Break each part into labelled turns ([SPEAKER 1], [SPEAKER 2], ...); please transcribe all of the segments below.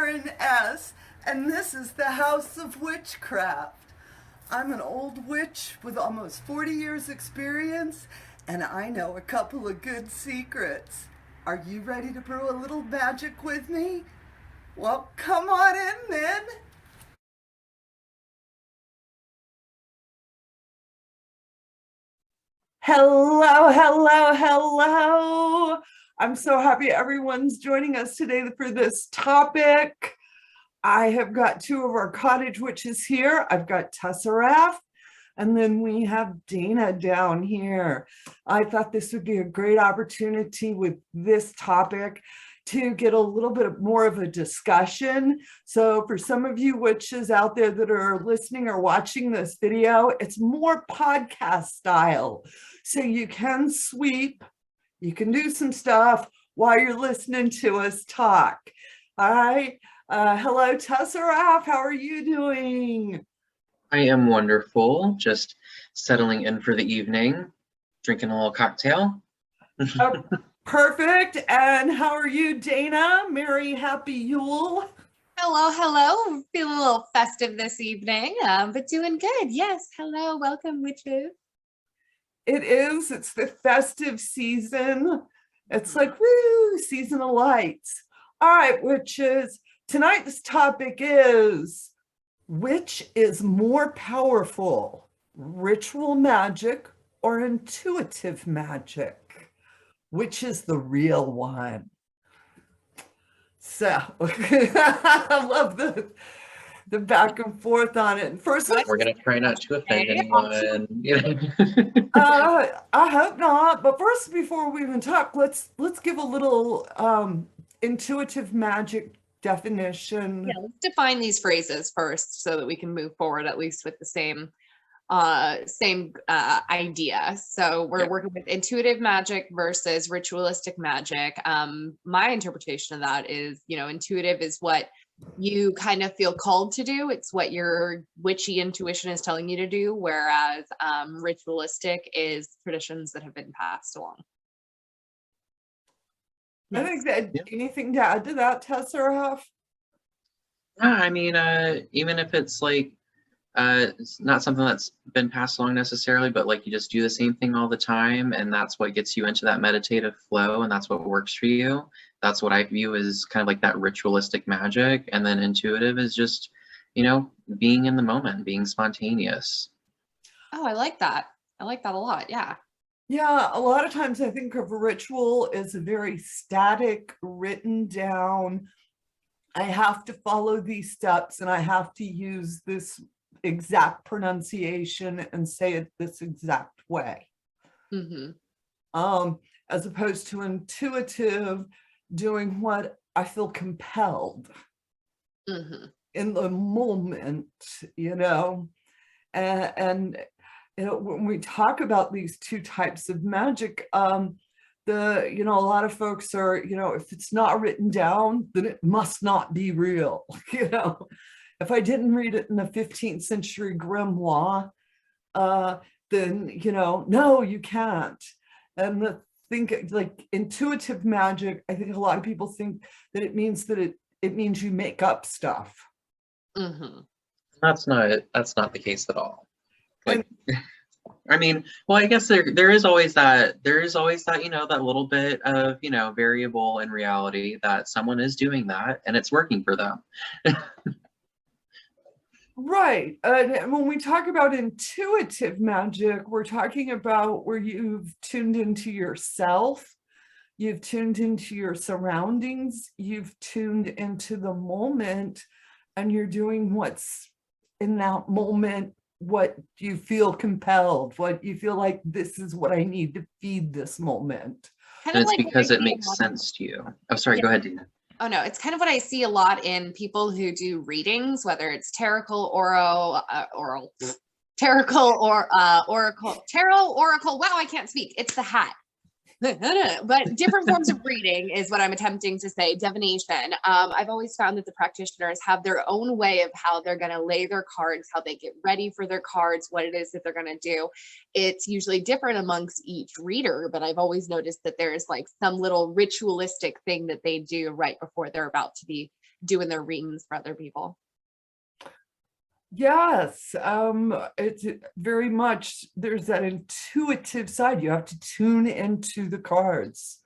[SPEAKER 1] Taren S, and this is the House of Witchcraft. I'm an old witch with almost 40 years experience, and I know a couple of good secrets. Are you ready to brew a little magic with me? Well, come on in then. Hello. I'm so happy everyone's joining us today for this topic. I have got two of our cottage witches here. I've got Teseraph, and then we have Daena down here. I thought this would be a great opportunity with this topic to get a little bit more of a discussion. So for some of you witches out there that are listening or watching this video, it's more podcast style. So you can sweep, you can do some stuff while you're listening to us talk. All right. Hello, Teseraph. How are you doing?
[SPEAKER 2] I am wonderful. Just settling in for the evening, drinking a little cocktail.
[SPEAKER 1] Oh, perfect. And how are you, Daena? Merry happy Yule.
[SPEAKER 3] Hello. Feeling a little festive this evening, but doing good. Yes. Hello. Welcome, witches.
[SPEAKER 1] It is. It's the festive season. It's like, woo, season of lights. All right, witches. Tonight's topic is, which is more powerful, ritual magic or intuitive magic? Which is the real one? So, I love the back and forth on it. And first,
[SPEAKER 2] we're going to try not to offend anyone.
[SPEAKER 1] I hope not. But first, before we even talk, let's give a little intuitive magic definition.
[SPEAKER 3] Yeah, let's define these phrases first so that we can move forward at least with the same idea. So we're working with intuitive magic versus ritualistic magic. My interpretation of that is, intuitive is what you kind of feel called to do. It's what your witchy intuition is telling you to do, whereas ritualistic is traditions that have been passed along.
[SPEAKER 1] I think that anything to add to that, Teseraph?
[SPEAKER 2] I mean, even if it's like it's not something that's been passed along necessarily, but like you just do the same thing all the time, and that's what gets you into that meditative flow, and that's what works for you. That's what I view as kind of like that ritualistic magic. And then intuitive is just, being in the moment, being spontaneous.
[SPEAKER 3] Oh, I like that. I like that a lot. Yeah.
[SPEAKER 1] Yeah, a lot of times I think of a ritual as a very static, written down. I have to follow these steps and I have to use this exact pronunciation and say it this exact way.
[SPEAKER 3] Mm-hmm.
[SPEAKER 1] As opposed to intuitive, doing what I feel compelled in the moment, and when we talk about these two types of magic, a lot of folks are, if it's not written down, then it must not be real. If I didn't read it in the 15th century grimoire, then, no, you can't. And think like intuitive magic, I think a lot of people think that it means you make up stuff.
[SPEAKER 3] Mm-hmm.
[SPEAKER 2] That's not the case at all. Like, I mean, well, I guess there is always that, that little bit of, variable in reality that someone is doing that and it's working for them.
[SPEAKER 1] Right. And when we talk about intuitive magic, we're talking about where you've tuned into yourself, you've tuned into your surroundings, you've tuned into the moment, and you're doing what's in that moment, what you feel compelled, what you feel like this is what I need to feed this moment.
[SPEAKER 2] And it's because it makes sense to you. Oh, sorry, go ahead, Daena.
[SPEAKER 3] Oh no, it's kind of what I see a lot in people who do readings, whether it's tarot, oracle. Wow, I can't speak. It's the hat. But different forms of reading is what I'm attempting to say. Divination. I've always found that the practitioners have their own way of how they're going to lay their cards, how they get ready for their cards, what it is that they're going to do. It's usually different amongst each reader, but I've always noticed that there's like some little ritualistic thing that they do right before they're about to be doing their readings for other people.
[SPEAKER 1] Yes, it's very much, there's that intuitive side. You have to tune into the cards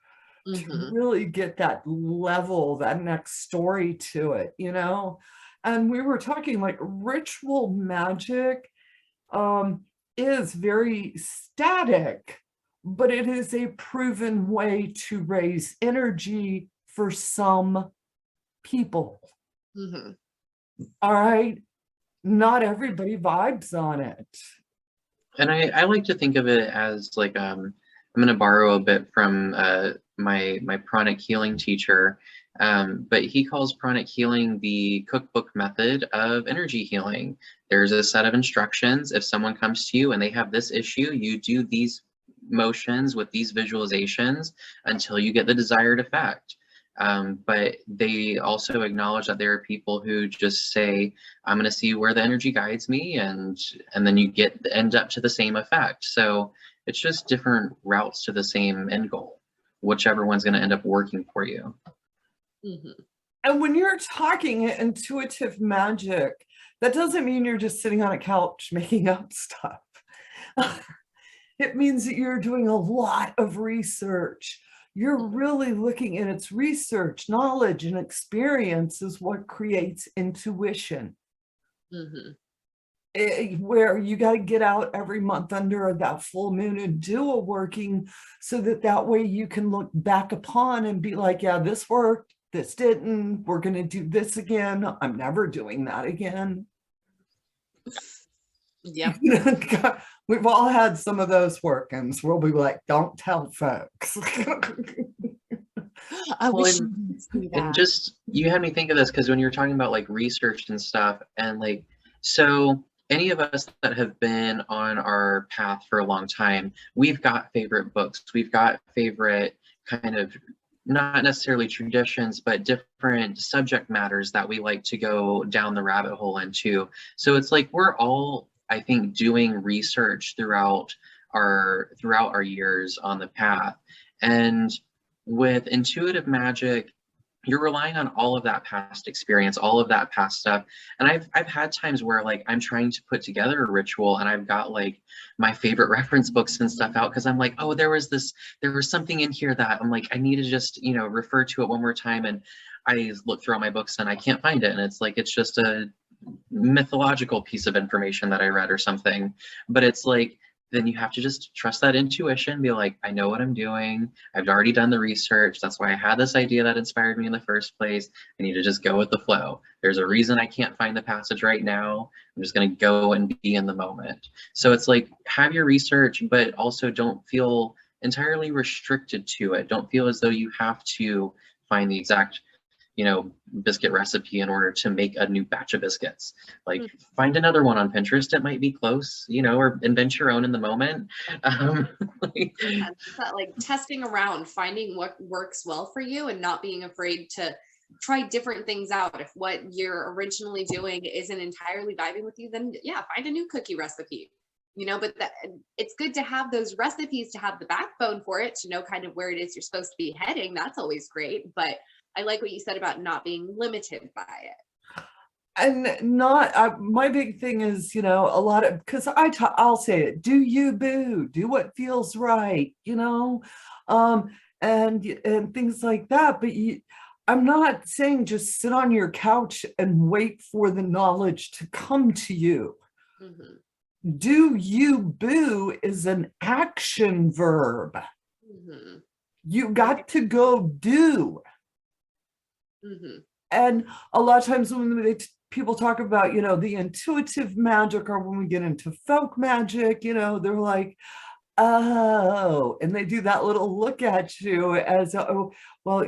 [SPEAKER 1] to really get that level, that next story to it, you know? And we were talking like ritual magic is very static, but it is a proven way to raise energy for some people. All right. Not everybody vibes on it.
[SPEAKER 2] And I like to think of it as like, I'm going to borrow a bit from my pranic healing teacher, but he calls pranic healing the cookbook method of energy healing. There's a set of instructions. If someone comes to you and they have this issue, you do these motions with these visualizations until you get the desired effect. But they also acknowledge that there are people who just say, I'm going to see where the energy guides me, and then you end up to the same effect. So it's just different routes to the same end goal, whichever one's going to end up working for you.
[SPEAKER 1] And when you're talking intuitive magic, that doesn't mean you're just sitting on a couch making up stuff. It means that you're doing a lot of research. You're really looking at its research, knowledge, and experience is what creates intuition. Where you got to get out every month under that full moon and do a working so that way you can look back upon and be like, yeah, this worked, this didn't, we're going to do this again. I'm never doing that again.
[SPEAKER 3] Yep.
[SPEAKER 1] We've all had some of those workings. We'll be like, don't tell folks.
[SPEAKER 3] I wish
[SPEAKER 2] Well,
[SPEAKER 3] you could see that.
[SPEAKER 2] And just, you had me think of this because when you're talking about like research and stuff, and like, so any of us that have been on our path for a long time, we've got favorite books, we've got favorite kind of, not necessarily traditions, but different subject matters that we like to go down the rabbit hole into. So it's like we're all, I think, doing research throughout our years on the path. And with intuitive magic, you're relying on all of that past experience, all of that past stuff. And I've had times where like I'm trying to put together a ritual and I've got like my favorite reference books and stuff out because I'm like, oh, there was something in here that I'm like, I need to just, you know, refer to it one more time. And I look through all my books and I can't find it. And it's like, it's just a mythological piece of information that I read or something. But it's like, then you have to just trust that intuition, be like, I know what I'm doing. I've already done the research. That's why I had this idea that inspired me in the first place. I need to just go with the flow. There's a reason I can't find the passage right now. I'm just going to go and be in the moment. So it's like, have your research, but also don't feel entirely restricted to it. Don't feel as though you have to find the exact, you know, biscuit recipe in order to make a new batch of biscuits. Like find another one on Pinterest. It might be close, you know, or invent your own in the moment.
[SPEAKER 3] Like testing around, finding what works well for you and not being afraid to try different things out. If what you're originally doing isn't entirely vibing with you, then yeah, find a new cookie recipe, you know. But it's good to have those recipes, to have the backbone for it, to know kind of where it is you're supposed to be heading. That's always great. But I like what you said about not being limited by it.
[SPEAKER 1] And not, my big thing is, you know, a lot of, because I'll say it, do you boo, do what feels right, you know, and things like that. But I'm not saying just sit on your couch and wait for the knowledge to come to you. Do you boo is an action verb. You got to go do. And a lot of times when people talk about, you know, the intuitive magic, or when we get into folk magic, you know, they're like, oh, and they do that little look at you as, oh, well,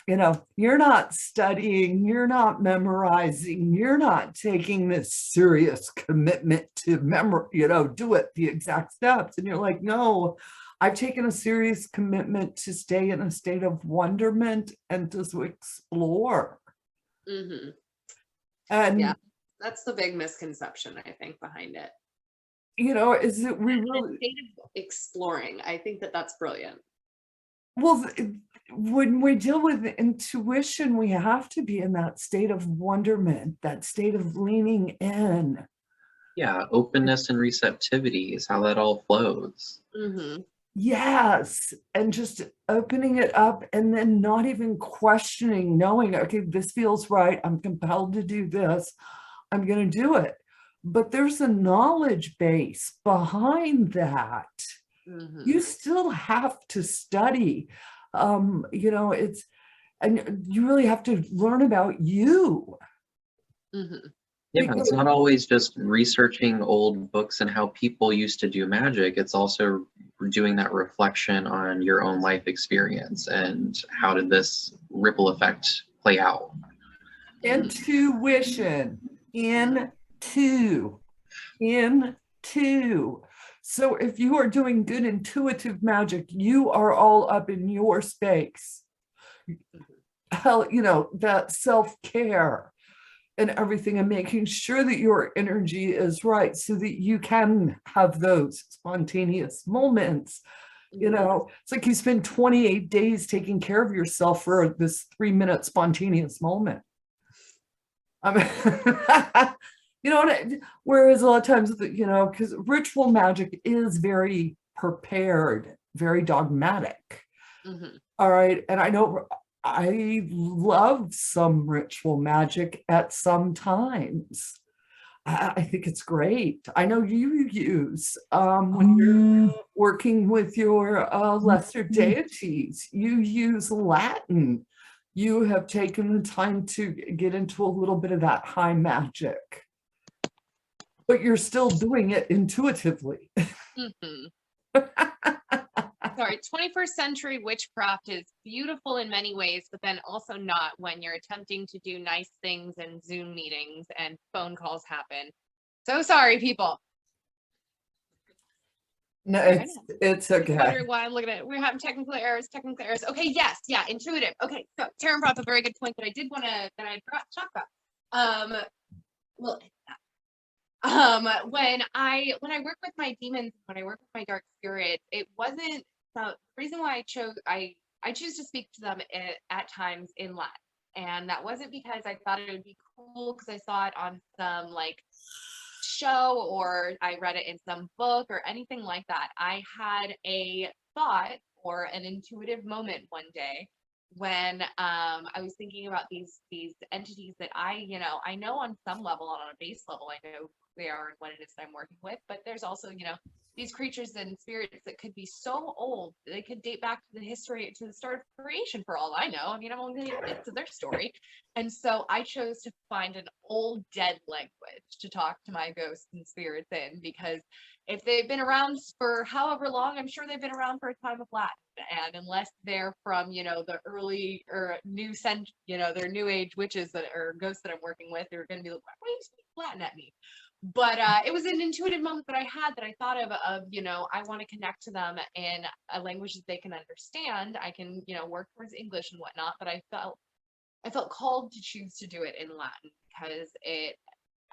[SPEAKER 1] you know, you're not studying, you're not memorizing, you're not taking this serious commitment to you know, do it the exact steps. And you're like, no, I've taken a serious commitment to stay in a state of wonderment and to explore. And
[SPEAKER 3] yeah, that's the big misconception, I think, behind it.
[SPEAKER 1] You know, is it we really
[SPEAKER 3] state of exploring? I think that's brilliant.
[SPEAKER 1] Well, when we deal with intuition, we have to be in that state of wonderment, that state of leaning in.
[SPEAKER 2] Yeah, openness and receptivity is how that all flows.
[SPEAKER 3] Mm-hmm.
[SPEAKER 1] Yes, and just opening it up and then not even questioning, knowing, okay, this feels right. I'm compelled to do this. I'm going to do it. But there's a knowledge base behind that.
[SPEAKER 3] Mm-hmm.
[SPEAKER 1] You still have to study. It's, and you really have to learn about you.
[SPEAKER 3] Mm-hmm.
[SPEAKER 2] Yeah, it's not always just researching old books and how people used to do magic. It's also doing that reflection on your own life experience and how did this ripple effect play out.
[SPEAKER 1] Intuition, into. So if you are doing good intuitive magic, you are all up in your space. Hell, that self-care and everything, and making sure that your energy is right so that you can have those spontaneous moments. It's like you spend 28 days taking care of yourself for this 3-minute spontaneous moment. I mean, whereas a lot of times, because ritual magic is very prepared, very dogmatic.
[SPEAKER 3] Mm-hmm.
[SPEAKER 1] All right. And I know I love some ritual magic at some times. I think it's great. I know you use, when you're working with your lesser deities, you use Latin. You have taken the time to get into a little bit of that high magic, but you're still doing it intuitively.
[SPEAKER 3] Mm-hmm. Sorry, 21st century witchcraft is beautiful in many ways, but then also not when you're attempting to do nice things and Zoom meetings and phone calls happen. So sorry, people.
[SPEAKER 1] No, it's okay.
[SPEAKER 3] Wondering why I'm looking at it. We're having technical errors. Okay, yes, yeah, intuitive. Okay, so Taren brought up a very good point that I forgot to talk about. When I work with my demons, when I work with my dark spirits, it wasn't the reason why I choose to speak to them at times in Latin. And that wasn't because I thought it would be cool because I saw it on some like show or I read it in some book or anything like that. I had a thought or an intuitive moment one day when I was thinking about these entities that I know on some level, on a base level, I know who they are and what it is that I'm working with, but there's also, these creatures and spirits that could be so old, they could date back to the start of creation for all I know. I mean, I'm only into their story. And so I chose to find an old dead language to talk to my ghosts and spirits in, because if they've been around for however long, I'm sure they've been around for a time of Latin. And unless they're from, the early or they're new age witches or ghosts that I'm working with, they're going to be like, why do you speak Latin at me? But it was an intuitive moment that I had that I thought of, I want to connect to them in a language that they can understand. I can, work towards English and whatnot, but I felt called to choose to do it in Latin because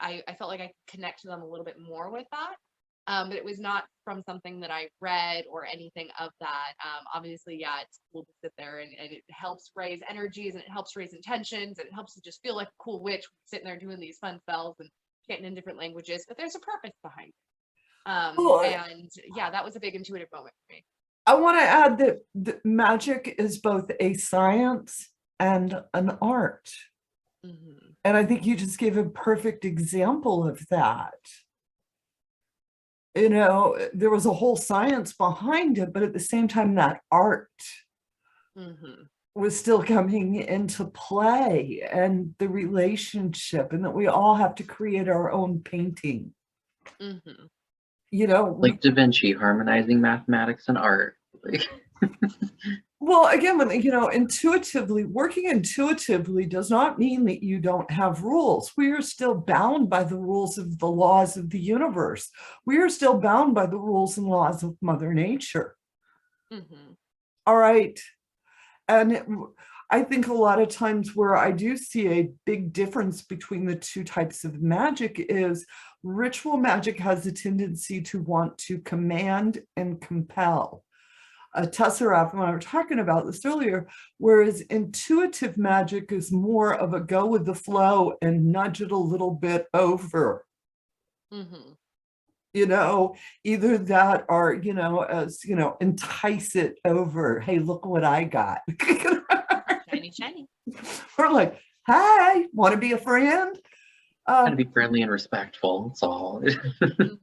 [SPEAKER 3] I felt like I could connect to them a little bit more with that. But it was not from something that I read or anything of that. Obviously, yeah, it's cool to sit there and it helps raise energies and it helps raise intentions and it helps you just feel like a cool witch sitting there doing these fun spells and getting in different languages, but there's a purpose behind it. And yeah, that was a big intuitive moment for me.
[SPEAKER 1] I want to add that magic is both a science and an art. Mm-hmm. And I think you just gave a perfect example of that. There was a whole science behind it, but at the same time, that art was still coming into play, and the relationship, and that we all have to create our own painting.
[SPEAKER 2] Like Da Vinci harmonizing mathematics and art.
[SPEAKER 1] Well, again, when working intuitively does not mean that you don't have rules. We are still bound by the rules of the laws of the universe. We are still bound by the rules and laws of Mother Nature. All right. And I think a lot of times where I do see a big difference between the two types of magic is ritual magic has a tendency to want to command and compel. Teseraph when I was talking about this earlier, whereas intuitive magic is more of a go with the flow and nudge it a little bit over.
[SPEAKER 3] Mm-hmm.
[SPEAKER 1] You know, either that or, you know, as, you know, entice it over. Hey, look what I got.
[SPEAKER 3] Shiny, shiny.
[SPEAKER 1] Or like, hey, want to be a friend?
[SPEAKER 2] Trying to be friendly and respectful. That's all.
[SPEAKER 3] Mm-hmm.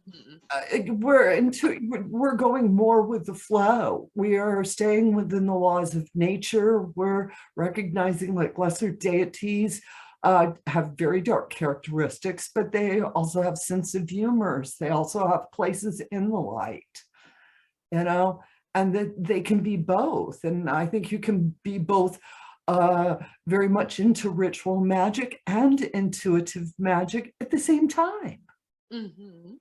[SPEAKER 1] We're going more with the flow. We are staying within the laws of nature. We're recognizing like lesser deities have very dark characteristics, but they also have sense of humors. They also have places in the light, you know, and that they can be both. And I think you can be both very much into ritual magic and intuitive magic at the same time.
[SPEAKER 3] Mm-hmm.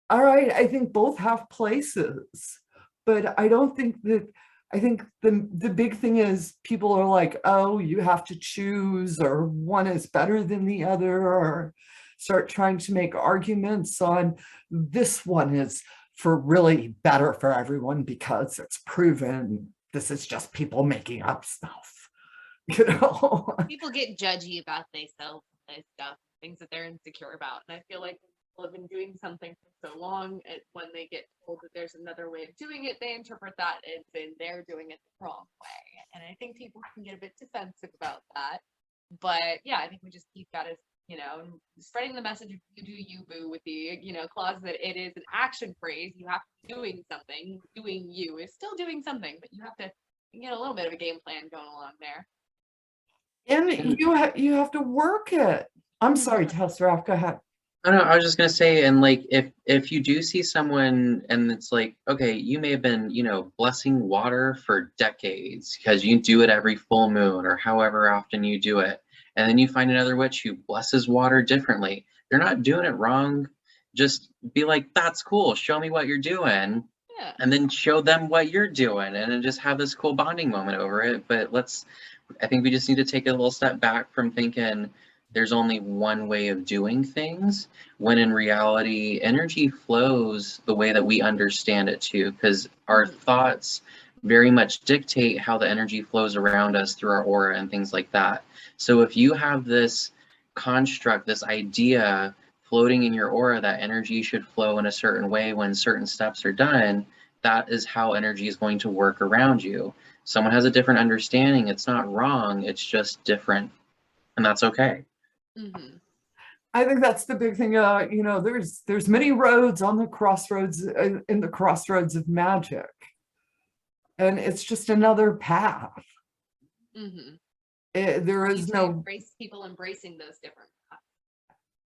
[SPEAKER 1] All right, I think both have places, but I don't think that, I think the big thing is people are like, oh, you have to choose, or one is better than the other, or start trying to make arguments on this one is for really better for everyone because it's proven. This is just people making up stuff, you know?
[SPEAKER 3] People get judgy about themselves and stuff, things that they're insecure about. And I feel like people have been doing something for so long, and when they get told that there's another way of doing it, they interpret that as in they're doing it the wrong way. And I think people can get a bit defensive about that. But yeah, I think we just keep that as, you know, spreading the message of you do you boo with the, you know, clause that it is an action phrase. You have to be doing something. Doing you is still doing something, but you have to get a little bit of a game plan going along there.
[SPEAKER 1] And you have to work it. I'm sorry, Teseraph, go ahead.
[SPEAKER 2] I don't know, I was just gonna say, and like if you do see someone and it's like, okay, you may have been, you know, blessing water for decades because you do it every full moon or however often you do it, and then you find another witch who blesses water differently. They're not doing it wrong. Just be like, that's cool. Show me what you're doing.
[SPEAKER 3] Yeah.
[SPEAKER 2] And then show them what you're doing, and then just have this cool bonding moment over it. But I think we just need to take a little step back from thinking there's only one way of doing things, when in reality, energy flows the way that we understand it to, because our thoughts very much dictate how the energy flows around us through our aura and things like that. So if you have this construct, this idea floating in your aura that energy should flow in a certain way when certain steps are done, that is how energy is going to work around you. Someone has a different understanding. It's not wrong. It's just different. And that's okay.
[SPEAKER 3] Mm-hmm.
[SPEAKER 1] I think that's the big thing. You know, there's many roads on the crossroads, in the crossroads of magic, and it's just another path.
[SPEAKER 3] Mm-hmm.
[SPEAKER 1] There is no
[SPEAKER 3] embrace people embracing those different paths.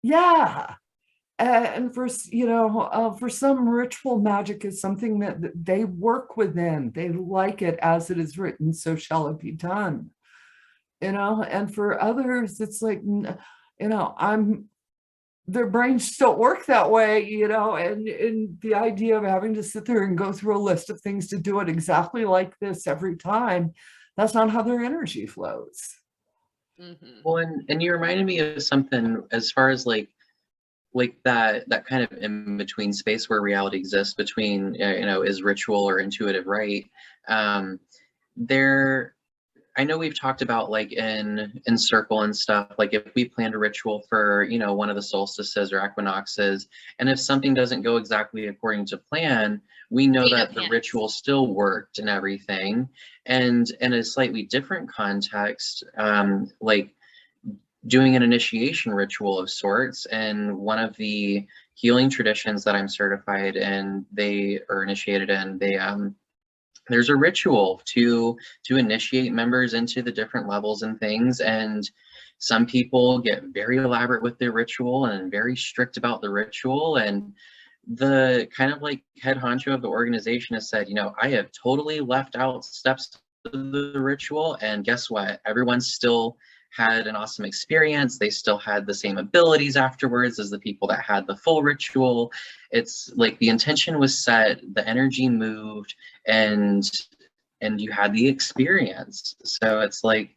[SPEAKER 1] Yeah, and for you know, for some, ritual magic is something that they work within. They like it as it is written, so shall it be done. You know, and for others, it's like, you know, their brains don't work that way, you know, and the idea of having to sit there and go through a list of things to do it exactly like this every time, that's not how their energy flows.
[SPEAKER 3] Mm-hmm.
[SPEAKER 2] Well, and you reminded me of something as far as like that kind of in between space where reality exists between, you know, is ritual or intuitive, right? I know we've talked about like in circle and stuff, like if we planned a ritual for, you know, one of the solstices or equinoxes, and if something doesn't go exactly according to plan, we know
[SPEAKER 3] Daena
[SPEAKER 2] that the ritual still worked and everything. And in a slightly different context, like doing an initiation ritual of sorts, and one of the healing traditions that I'm certified in, they are initiated in, there's a ritual to initiate members into the different levels and things, and some people get very elaborate with their ritual and very strict about the ritual, and the kind of like head honcho of the organization has said, you know, I have totally left out steps of the ritual, and guess what, everyone still had an awesome experience. They still had the same abilities afterwards as the people that had the full ritual. It's like the intention was set, the energy moved, and you had the experience. So it's like,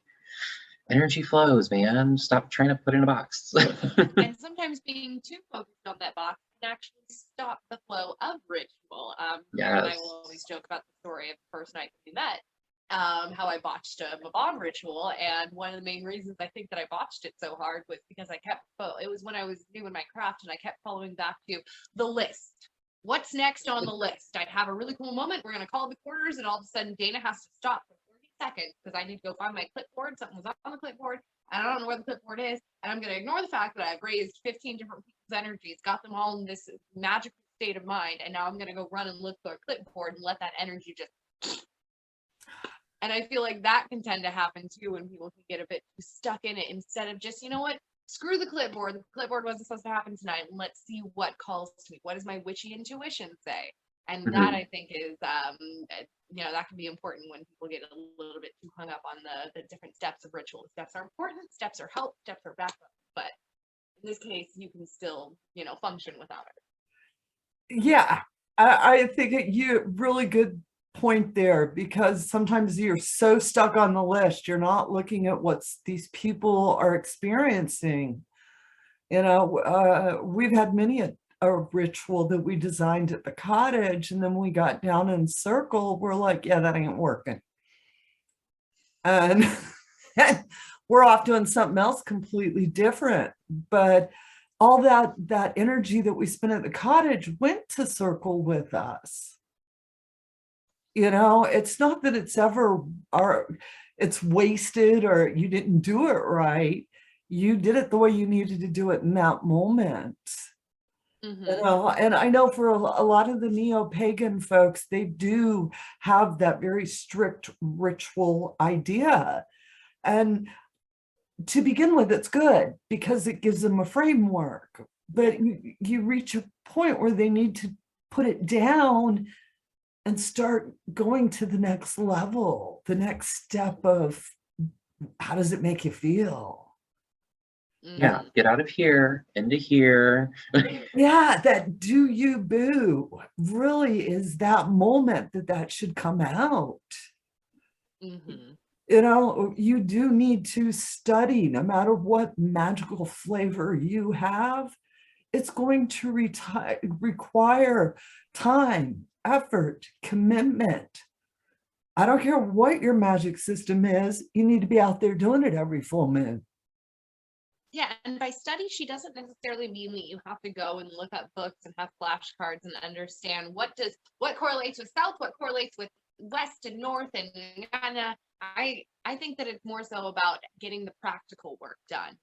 [SPEAKER 2] energy flows, man. Stop trying to put in a box.
[SPEAKER 3] And sometimes being too focused on that box can actually stop the flow of ritual. Karen and I will always joke about the story of the first night we met, how I botched a Mabon ritual. And one of the main reasons I think that I botched it so hard was because it was when I was doing my craft and I kept following back to the list. What's next on the list? I'd have a really cool moment. We're going to call the quarters, and all of a sudden Daena has to stop for 30 seconds because I need to go find my clipboard. Something was on the clipboard, and I don't know where the clipboard is. And I'm going to ignore the fact that I've raised 15 different people's energies, got them all in this magical state of mind, and now I'm going to go run and look for a clipboard and let that energy just. And I feel like that can tend to happen too when people can get a bit too stuck in it instead of just, you know what? Screw the clipboard. The clipboard wasn't supposed to happen tonight. Let's see what calls to me. What does my witchy intuition say? And that I think is, that can be important when people get a little bit too hung up on the different steps of ritual. Steps are important. Steps are help. Steps are backup. But in this case, you can still, function without it.
[SPEAKER 1] Yeah, I think you really good point there, because sometimes you're so stuck on the list, you're not looking at what these people are experiencing. We've had many a ritual that we designed at the cottage, and then we got down in circle, we're like, yeah, that ain't working, and we're off doing something else completely different. But all that energy that we spent at the cottage went to circle with us. It's not that it's wasted or you didn't do it right. You did it the way you needed to do it in that moment. And I know for a lot of the neo-pagan folks, they do have that very strict ritual idea. And to begin with, it's good because it gives them a framework. But you reach a point where they need to put it down and start going to the next level, the next step of how does it make you feel?
[SPEAKER 2] Yeah, get out of here, into here.
[SPEAKER 1] Yeah, that do you boo really is that moment that should come out. You do need to study, no matter what magical flavor you have. It's going to require time, effort, commitment. I don't care what your magic system is, you need to be out there doing it every full moon.
[SPEAKER 3] Yeah, and by study, she doesn't necessarily mean that you have to go and look up books and have flashcards and understand what correlates with South, what correlates with West and North, and I think that it's more so about getting the practical work done.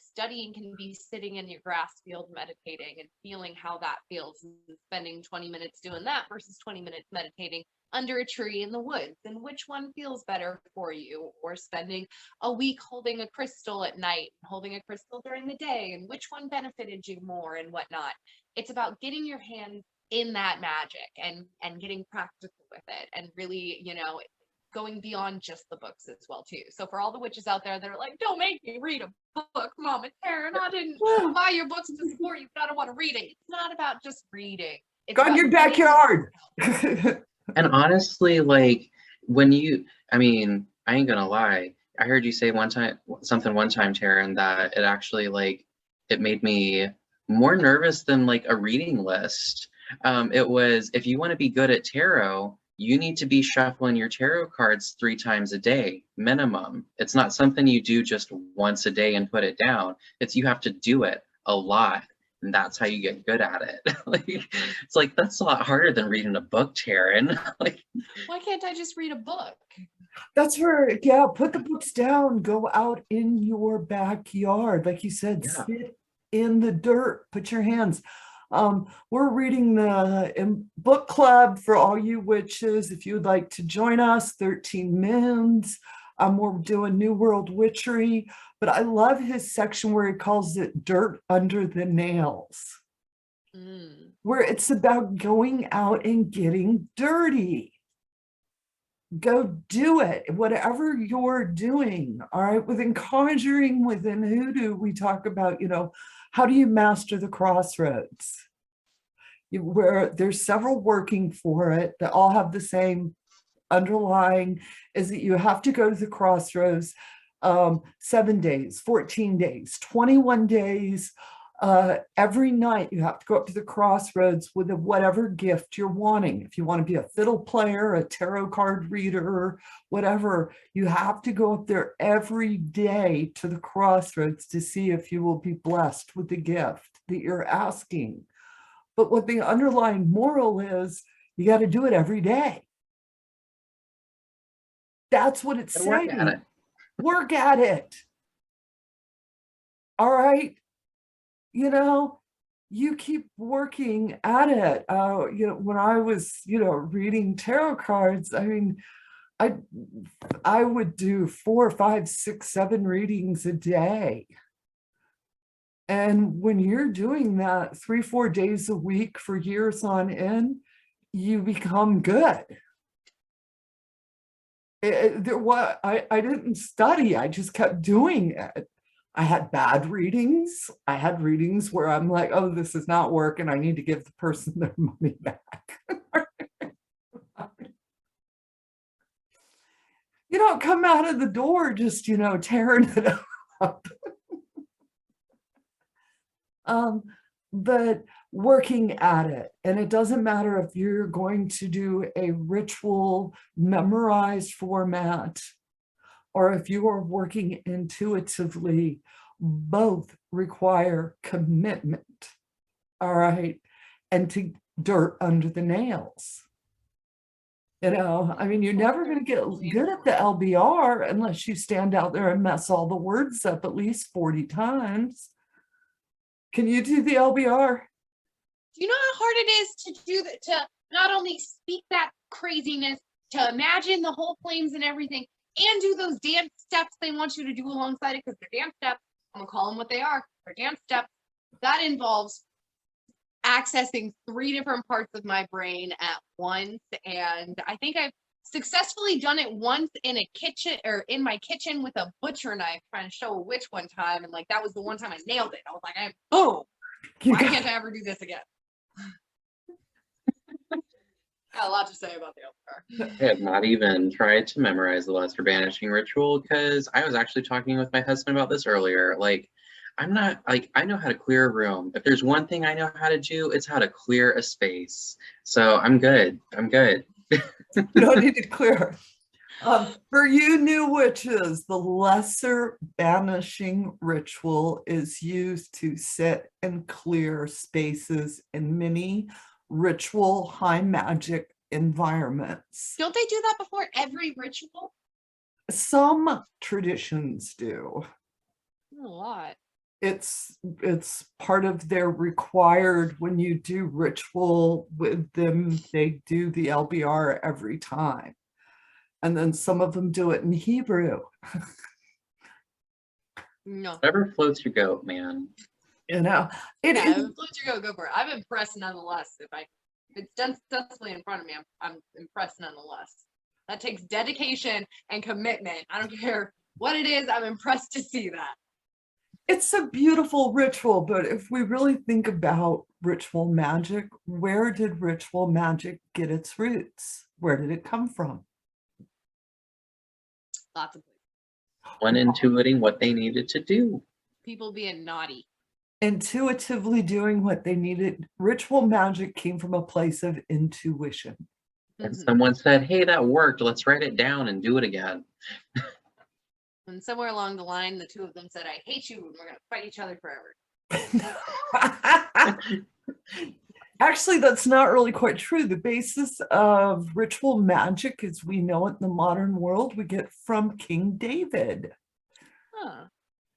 [SPEAKER 3] Studying can be sitting in your grass field meditating and feeling how that feels, and spending 20 minutes doing that versus 20 minutes meditating under a tree in the woods, and which one feels better for you, or spending a week holding a crystal at night, holding a crystal during the day, and which one benefited you more and whatnot. It's about getting your hands in that magic and getting practical with it, and really, going beyond just the books as well too. So for all the witches out there that are like, don't make me read a book, Mama Taren, I didn't buy your books to support you, but I don't want to read it. It's not about just reading. It's
[SPEAKER 1] go in your backyard.
[SPEAKER 2] And honestly, like I ain't gonna lie, I heard you say one time, Taren, that it actually it made me more nervous than like a reading list. It was, if you want to be good at tarot, you need to be shuffling your tarot cards 3 times a day, minimum. It's not something you do just once a day and put it down. You have to do it a lot, and that's how you get good at it. That's a lot harder than reading a book, Taren.
[SPEAKER 3] Why can't I just read a book?
[SPEAKER 1] That's where, put the books down, go out in your backyard. Like you said, sit in the dirt, put your hands. We're reading the book club for all you witches. If you would like to join us, 13 Moons. We're doing New World Witchery, but I love his section where he calls it Dirt Under the Nails, where it's about going out and getting dirty. Go do it, whatever you're doing. All right. Within Conjuring, within Hoodoo, we talk about, how do you master the crossroads? Where there's several working for it that all have the same underlying, is that you have to go to the crossroads 7 days, 14 days, 21 days. Every night you have to go up to the crossroads with whatever gift you're wanting. If you want to be a fiddle player, a tarot card reader, whatever, you have to go up there every day to the crossroads to see if you will be blessed with the gift that you're asking. But what the underlying moral is, you got to do it every day. That's what it's saying.
[SPEAKER 2] Work at it.
[SPEAKER 1] Work at it. All right. You know, you keep working at it. You know, when I was, you know, reading tarot cards, I mean, I would do 4, 5, 6, 7 readings a day. And when you're doing that 3, 4 days a week for years on end, you become good. I didn't study, I just kept doing it. I had bad readings. I had readings where I'm like, oh, this is not working. I need to give the person their money back. You don't come out of the door just, you know, tearing it up. But working at it. And it doesn't matter if you're going to do a ritual memorized format or if you are working intuitively, both require commitment, all right, and to dirt under the nails. You know, I mean, you're never going to get good at the LBR unless you stand out there and mess all the words up at least 40 times. Can you do the LBR?
[SPEAKER 3] Do you know how hard it is to do that, to not only speak that craziness, to imagine the whole flames and everything, and do those dance steps they want you to do alongside it, because they're dance steps. I'm gonna call them what they are. They're dance steps. That involves accessing 3 different parts of my brain at once. And I think I've successfully done it once in a kitchen, or in my kitchen with a butcher knife, trying to show a witch one time. And like, that was the one time I nailed it. I was like, boom, why can't I ever do this again? Got a lot to say about the LBR.
[SPEAKER 2] I have not even tried to memorize the Lesser Banishing Ritual because I was actually talking with my husband about this earlier. Like, I'm not, like, I know how to clear a room. If there's one thing I know how to do, it's how to clear a space. So I'm good. I'm good.
[SPEAKER 1] You don't need to clear. For you new witches, the Lesser Banishing Ritual is used to sit and clear spaces in many ritual high magic environments.
[SPEAKER 3] Don't they do that before every ritual?
[SPEAKER 1] Some traditions do.
[SPEAKER 3] A lot.
[SPEAKER 1] It's part of their required, when you do ritual with them, they do the LBR every time. And then some of them do it in Hebrew.
[SPEAKER 3] No.
[SPEAKER 2] Whatever floats your goat, man.
[SPEAKER 1] You know, it
[SPEAKER 3] Yeah,
[SPEAKER 1] is.
[SPEAKER 3] let you go for it. I'm impressed nonetheless. If it's done successfully in front of me, I'm impressed nonetheless. That takes dedication and commitment. I don't care what it is, I'm impressed to see that.
[SPEAKER 1] It's a beautiful ritual, but if we really think about ritual magic, where did ritual magic get its roots? Where did it come from?
[SPEAKER 3] Lots of
[SPEAKER 2] One intuiting what they needed to do.
[SPEAKER 3] people being naughty.
[SPEAKER 1] Intuitively doing what they needed. Ritual magic came from a place of intuition.
[SPEAKER 2] And
[SPEAKER 3] Mhm.
[SPEAKER 2] someone said, hey, that worked. Let's write it down and do it again.
[SPEAKER 3] And somewhere along the line, the two of them said, I hate you, and we're going to fight each other forever.
[SPEAKER 1] Actually, that's not really quite true. The basis of ritual magic as we know it in the modern world, we get from King David.
[SPEAKER 3] Huh.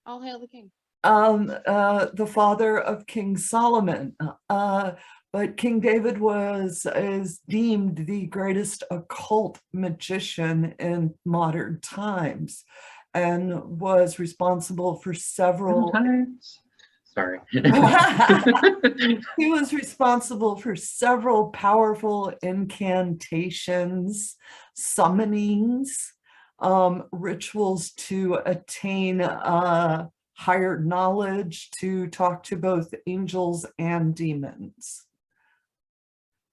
[SPEAKER 3] All hail the king.
[SPEAKER 1] The father of King Solomon. But King David is deemed the greatest occult magician in modern times and was responsible for several.
[SPEAKER 2] Sorry.
[SPEAKER 1] He was responsible for several powerful incantations, summonings, rituals to attain higher knowledge, to talk to both angels and demons.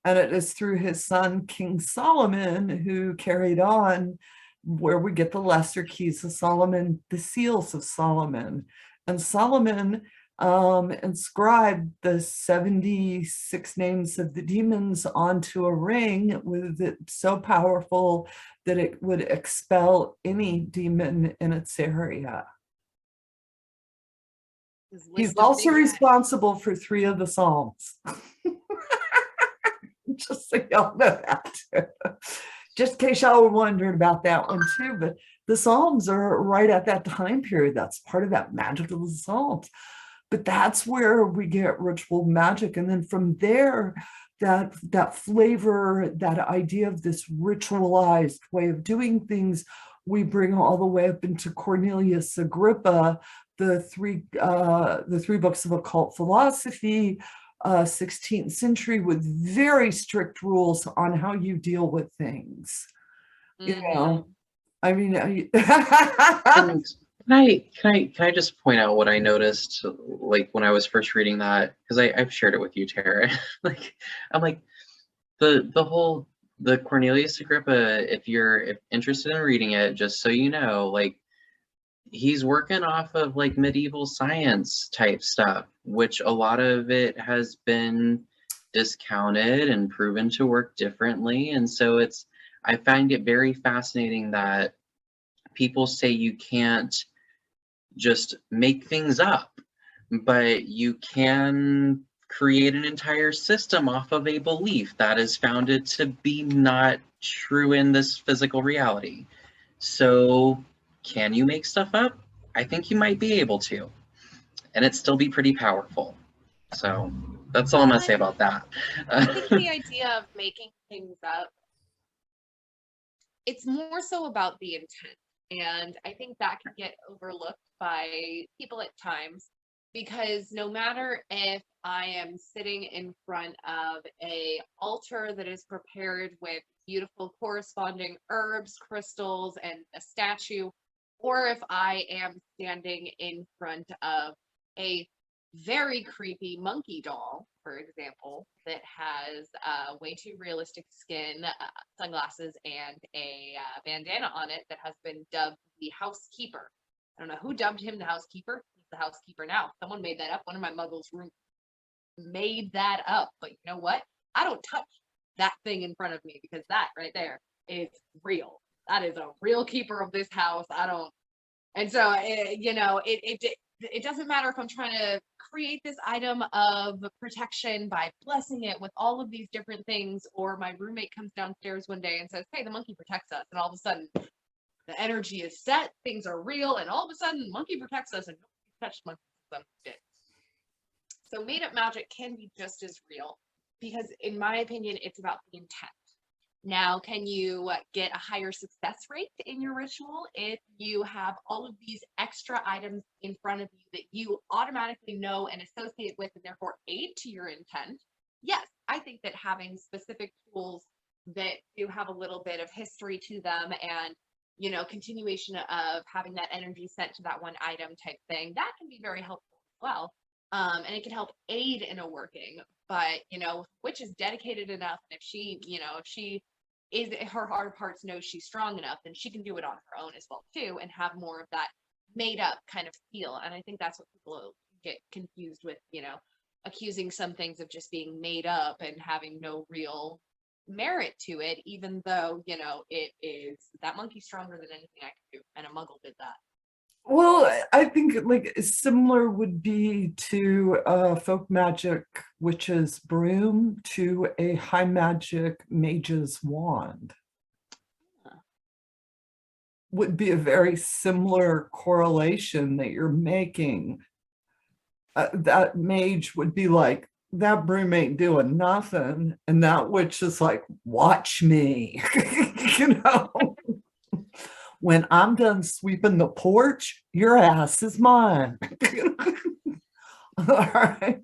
[SPEAKER 1] And it is through his son, King Solomon, who carried on where we get the lesser keys of Solomon, the seals of Solomon. And Solomon inscribed the 76 names of the demons onto a ring with it so powerful that it would expel any demon in its area. He's also responsible for 3 of the Psalms. Just so y'all know that. Just in case y'all were wondering about that one too, but the Psalms are right at that time period. That's part of that magical Psalms. But that's where we get ritual magic. And then from there, that flavor, that idea of this ritualized way of doing things, we bring all the way up into Cornelius Agrippa, the three books of occult philosophy, 16th century, with very strict rules on how you deal with things. You know, I mean,
[SPEAKER 2] Can I just point out what I noticed, like when I was first reading that, because I've shared it with you, Tara. Like, I'm like, the Cornelius Agrippa, if you're interested in reading it, just so you know, like, he's working off of like medieval science type stuff, which a lot of it has been discounted and proven to work differently. And so I find it very fascinating that people say you can't just make things up, but you can create an entire system off of a belief that is founded to be not true in this physical reality. So can you make stuff up? I think you might be able to, and it still be pretty powerful. So that's all I'm gonna say about that.
[SPEAKER 3] I think the idea of making things up, it's more so about the intent. And I think that can get overlooked by people at times, because no matter if I am sitting in front of a altar that is prepared with beautiful corresponding herbs, crystals, and a statue, or if I am standing in front of a very creepy monkey doll, for example, that has way too realistic skin, sunglasses, and a bandana on it that has been dubbed the housekeeper. I don't know who dubbed him the housekeeper. He's the housekeeper now. Someone made that up. One of my muggles made that up. But you know what? I don't touch that thing in front of me, because that right there is real. That is a real keeper of this house. I don't. And so, it doesn't matter if I'm trying to create this item of protection by blessing it with all of these different things, or my roommate comes downstairs one day and says, hey, the monkey protects us. And all of a sudden the energy is set, things are real, and all of a sudden the monkey protects us and nobody's touched monkey since I'm a kid. So made up magic can be just as real, because in my opinion, it's about the intent. Now, can you get a higher success rate in your ritual if you have all of these extra items in front of you that you automatically know and associate with, and therefore aid to your intent? Yes, I think that having specific tools that do have a little bit of history to them, and continuation of having that energy sent to that one item type thing, that can be very helpful as well. And it can help aid in a working. But witch is dedicated enough, and if she is, her heart of hearts knows she's strong enough, then she can do it on her own as well too, and have more of that made up kind of feel. And I think that's what people get confused with, accusing some things of just being made up and having no real merit to it, even though it is, that monkey's stronger than anything I can do, and a muggle did that.
[SPEAKER 1] Well, I think like similar would be to folk magic witch's broom to a high magic mage's wand. Would be a very similar correlation that you're making. That mage would be like, that broom ain't doing nothing, and that witch is like, watch me. When I'm done sweeping the porch, your ass is mine. All right.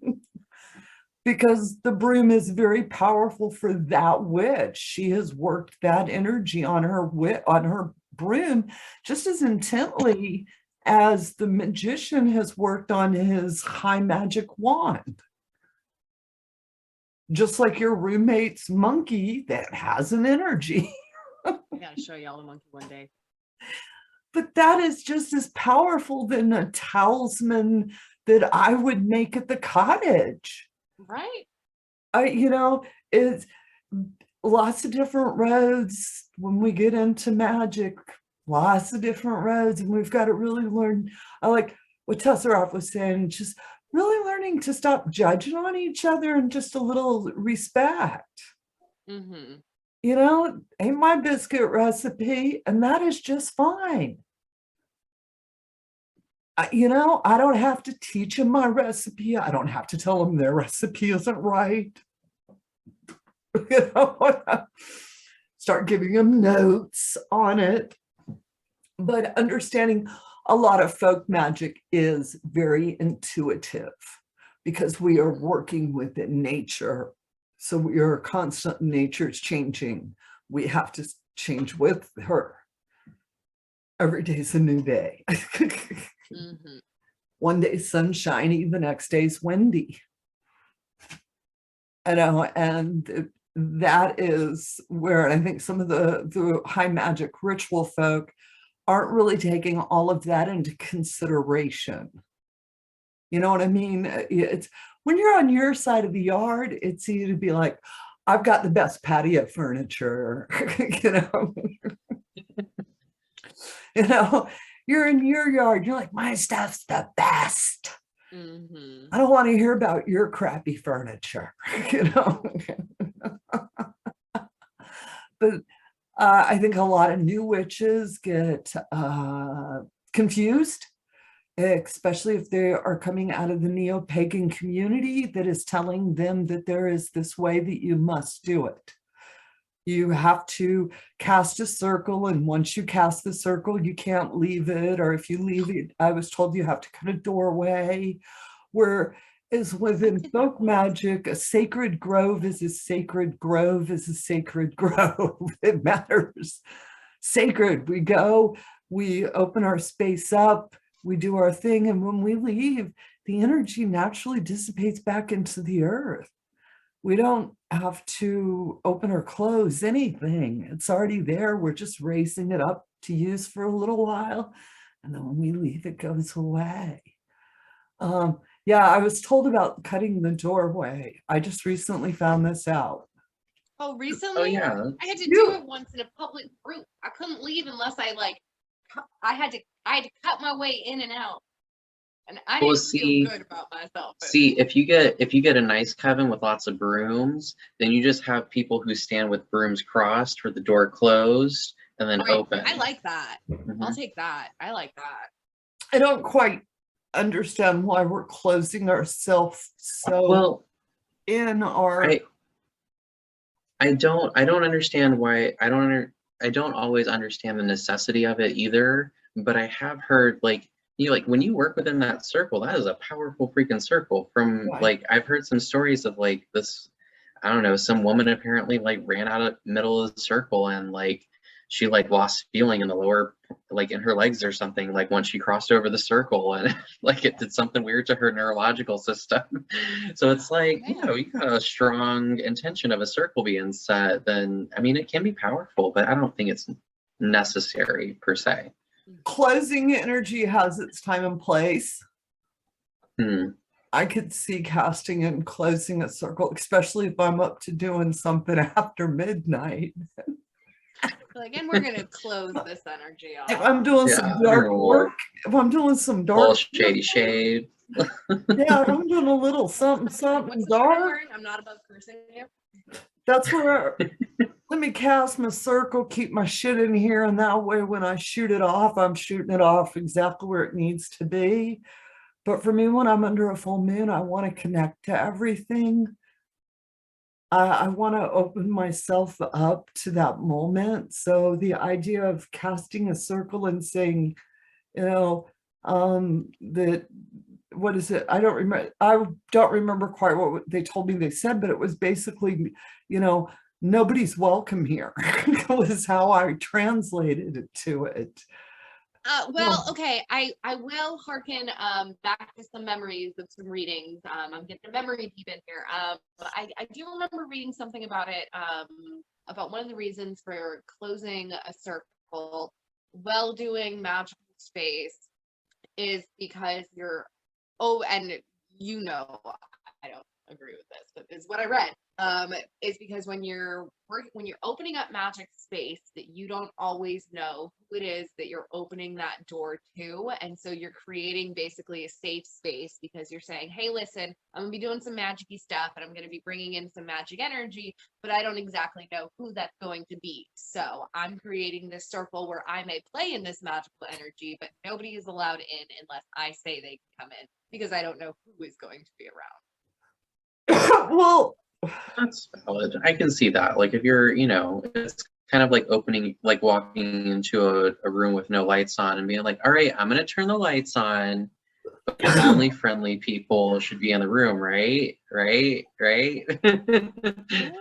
[SPEAKER 1] Because the broom is very powerful for that witch. She has worked that energy on her broom just as intently as the magician has worked on his high magic wand. Just like your roommate's monkey that has an energy.
[SPEAKER 3] I gotta show y'all the monkey one day.
[SPEAKER 1] But that is just as powerful than a talisman that I would make at the cottage.
[SPEAKER 3] Right.
[SPEAKER 1] It's lots of different roads when we get into magic, lots of different roads, and we've got to really learn. I like what Teseraph was saying, just really learning to stop judging on each other and just a little respect.
[SPEAKER 3] Mm-hmm.
[SPEAKER 1] Ain't my biscuit recipe, and that is just fine. I don't have to teach them my recipe. I don't have to tell them their recipe isn't right. Start giving them notes on it. But understanding a lot of folk magic is very intuitive because we are working within nature. So we are constant in nature. It's changing. We have to change with her. Every day is a new day.
[SPEAKER 3] Mm-hmm.
[SPEAKER 1] One day sunshiny, the next day's windy. And that is where I think some of the high magic ritual folk aren't really taking all of that into consideration. You know what I mean? It's when you're on your side of the yard, it's easy to be like, I've got the best patio furniture, you're in your yard, you're like, my stuff's the best.
[SPEAKER 3] Mm-hmm.
[SPEAKER 1] I don't want to hear about your crappy furniture, But I think a lot of new witches get confused, especially if they are coming out of the neo-pagan community that is telling them that there is this way that you must do it. You have to cast a circle, and once you cast the circle, you can't leave it. Or if you leave it, I was told you have to cut a doorway. Whereas within folk magic, a sacred grove is a sacred grove is a sacred grove. It matters. Sacred. We go, we open our space up, we do our thing, and when we leave, the energy naturally dissipates back into the earth. We don't have to open or close anything. It's already there. We're just raising it up to use for a little while. And then when we leave, it goes away. Yeah, I was told about cutting the doorway. I just recently found this out.
[SPEAKER 3] Oh, recently?
[SPEAKER 2] Oh yeah.
[SPEAKER 3] I had to do it once in a public group. I couldn't leave unless I had to cut my way in and out. And I didn't feel good about myself.
[SPEAKER 2] See, if you get a nice coven with lots of brooms, then you just have people who stand with brooms crossed with the door closed and then open.
[SPEAKER 3] I like that.
[SPEAKER 2] Mm-hmm.
[SPEAKER 3] I'll take that. I like that.
[SPEAKER 1] I don't quite understand why we're closing ourselves so
[SPEAKER 2] well
[SPEAKER 1] in our.
[SPEAKER 2] I don't understand why. I don't always understand the necessity of it either. But I have heard like when you work within that circle, that is a powerful freaking circle. From like I've heard some stories of like this. I don't know. Some woman apparently like ran out of middle of the circle and like she like lost feeling in the lower, like in her legs or something, like once she crossed over the circle, and like it did something weird to her neurological system. So it's like, you got a strong intention of a circle being set, then I mean it can be powerful, but I don't think it's necessary per se.
[SPEAKER 1] Closing energy has its time and place. I could see casting and closing a circle, especially if I'm up to doing something after midnight.
[SPEAKER 3] And we're gonna close this energy off.
[SPEAKER 1] If I'm doing some dark work, if I'm doing some dark
[SPEAKER 2] shady shade.
[SPEAKER 1] Yeah, I'm doing a little something dark.
[SPEAKER 3] I'm not above cursing you.
[SPEAKER 1] That's where let me cast my circle, keep my shit in here, and that way when I shoot it off, I'm shooting it off exactly where it needs to be. But for me, when I'm under a full moon, I want to connect to everything. I want to open myself up to that moment. So the idea of casting a circle and saying, that what is it? I don't remember quite what they told me they said, but it was basically, nobody's welcome here. Was how I translated it to it.
[SPEAKER 3] Okay, I will hearken back to some memories of some readings. I'm getting a memory deep in here. I do remember reading something about it, about one of the reasons for closing a circle well-doing magical space is because you're, and you know, I don't agree with this, but this is what I read. Is because when you're opening up magic space, that you don't always know who it is that you're opening that door to, and so you're creating basically a safe space because you're saying, hey, listen, I'm gonna be doing some magicy stuff and I'm gonna be bringing in some magic energy, but I don't exactly know who that's going to be. So I'm creating this circle where I may play in this magical energy, but nobody is allowed in unless I say they can come in, because I don't know who is going to be around.
[SPEAKER 1] Well,
[SPEAKER 2] That's valid. I can see that. Like if you're, it's kind of like opening, like walking into a room with no lights on and being like, all right, I'm gonna turn the lights on, but only friendly people should be in the room, right? Right?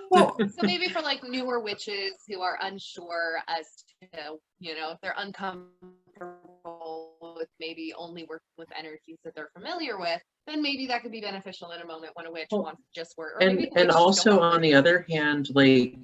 [SPEAKER 1] well,
[SPEAKER 3] So maybe for like newer witches who are unsure as to, if they're uncomfortable with maybe only working with energies that they're familiar with, then maybe that could be beneficial in a moment when a witch wants to just work. Or maybe
[SPEAKER 2] and
[SPEAKER 3] witches
[SPEAKER 2] also
[SPEAKER 3] don't want
[SPEAKER 2] on the other hand, like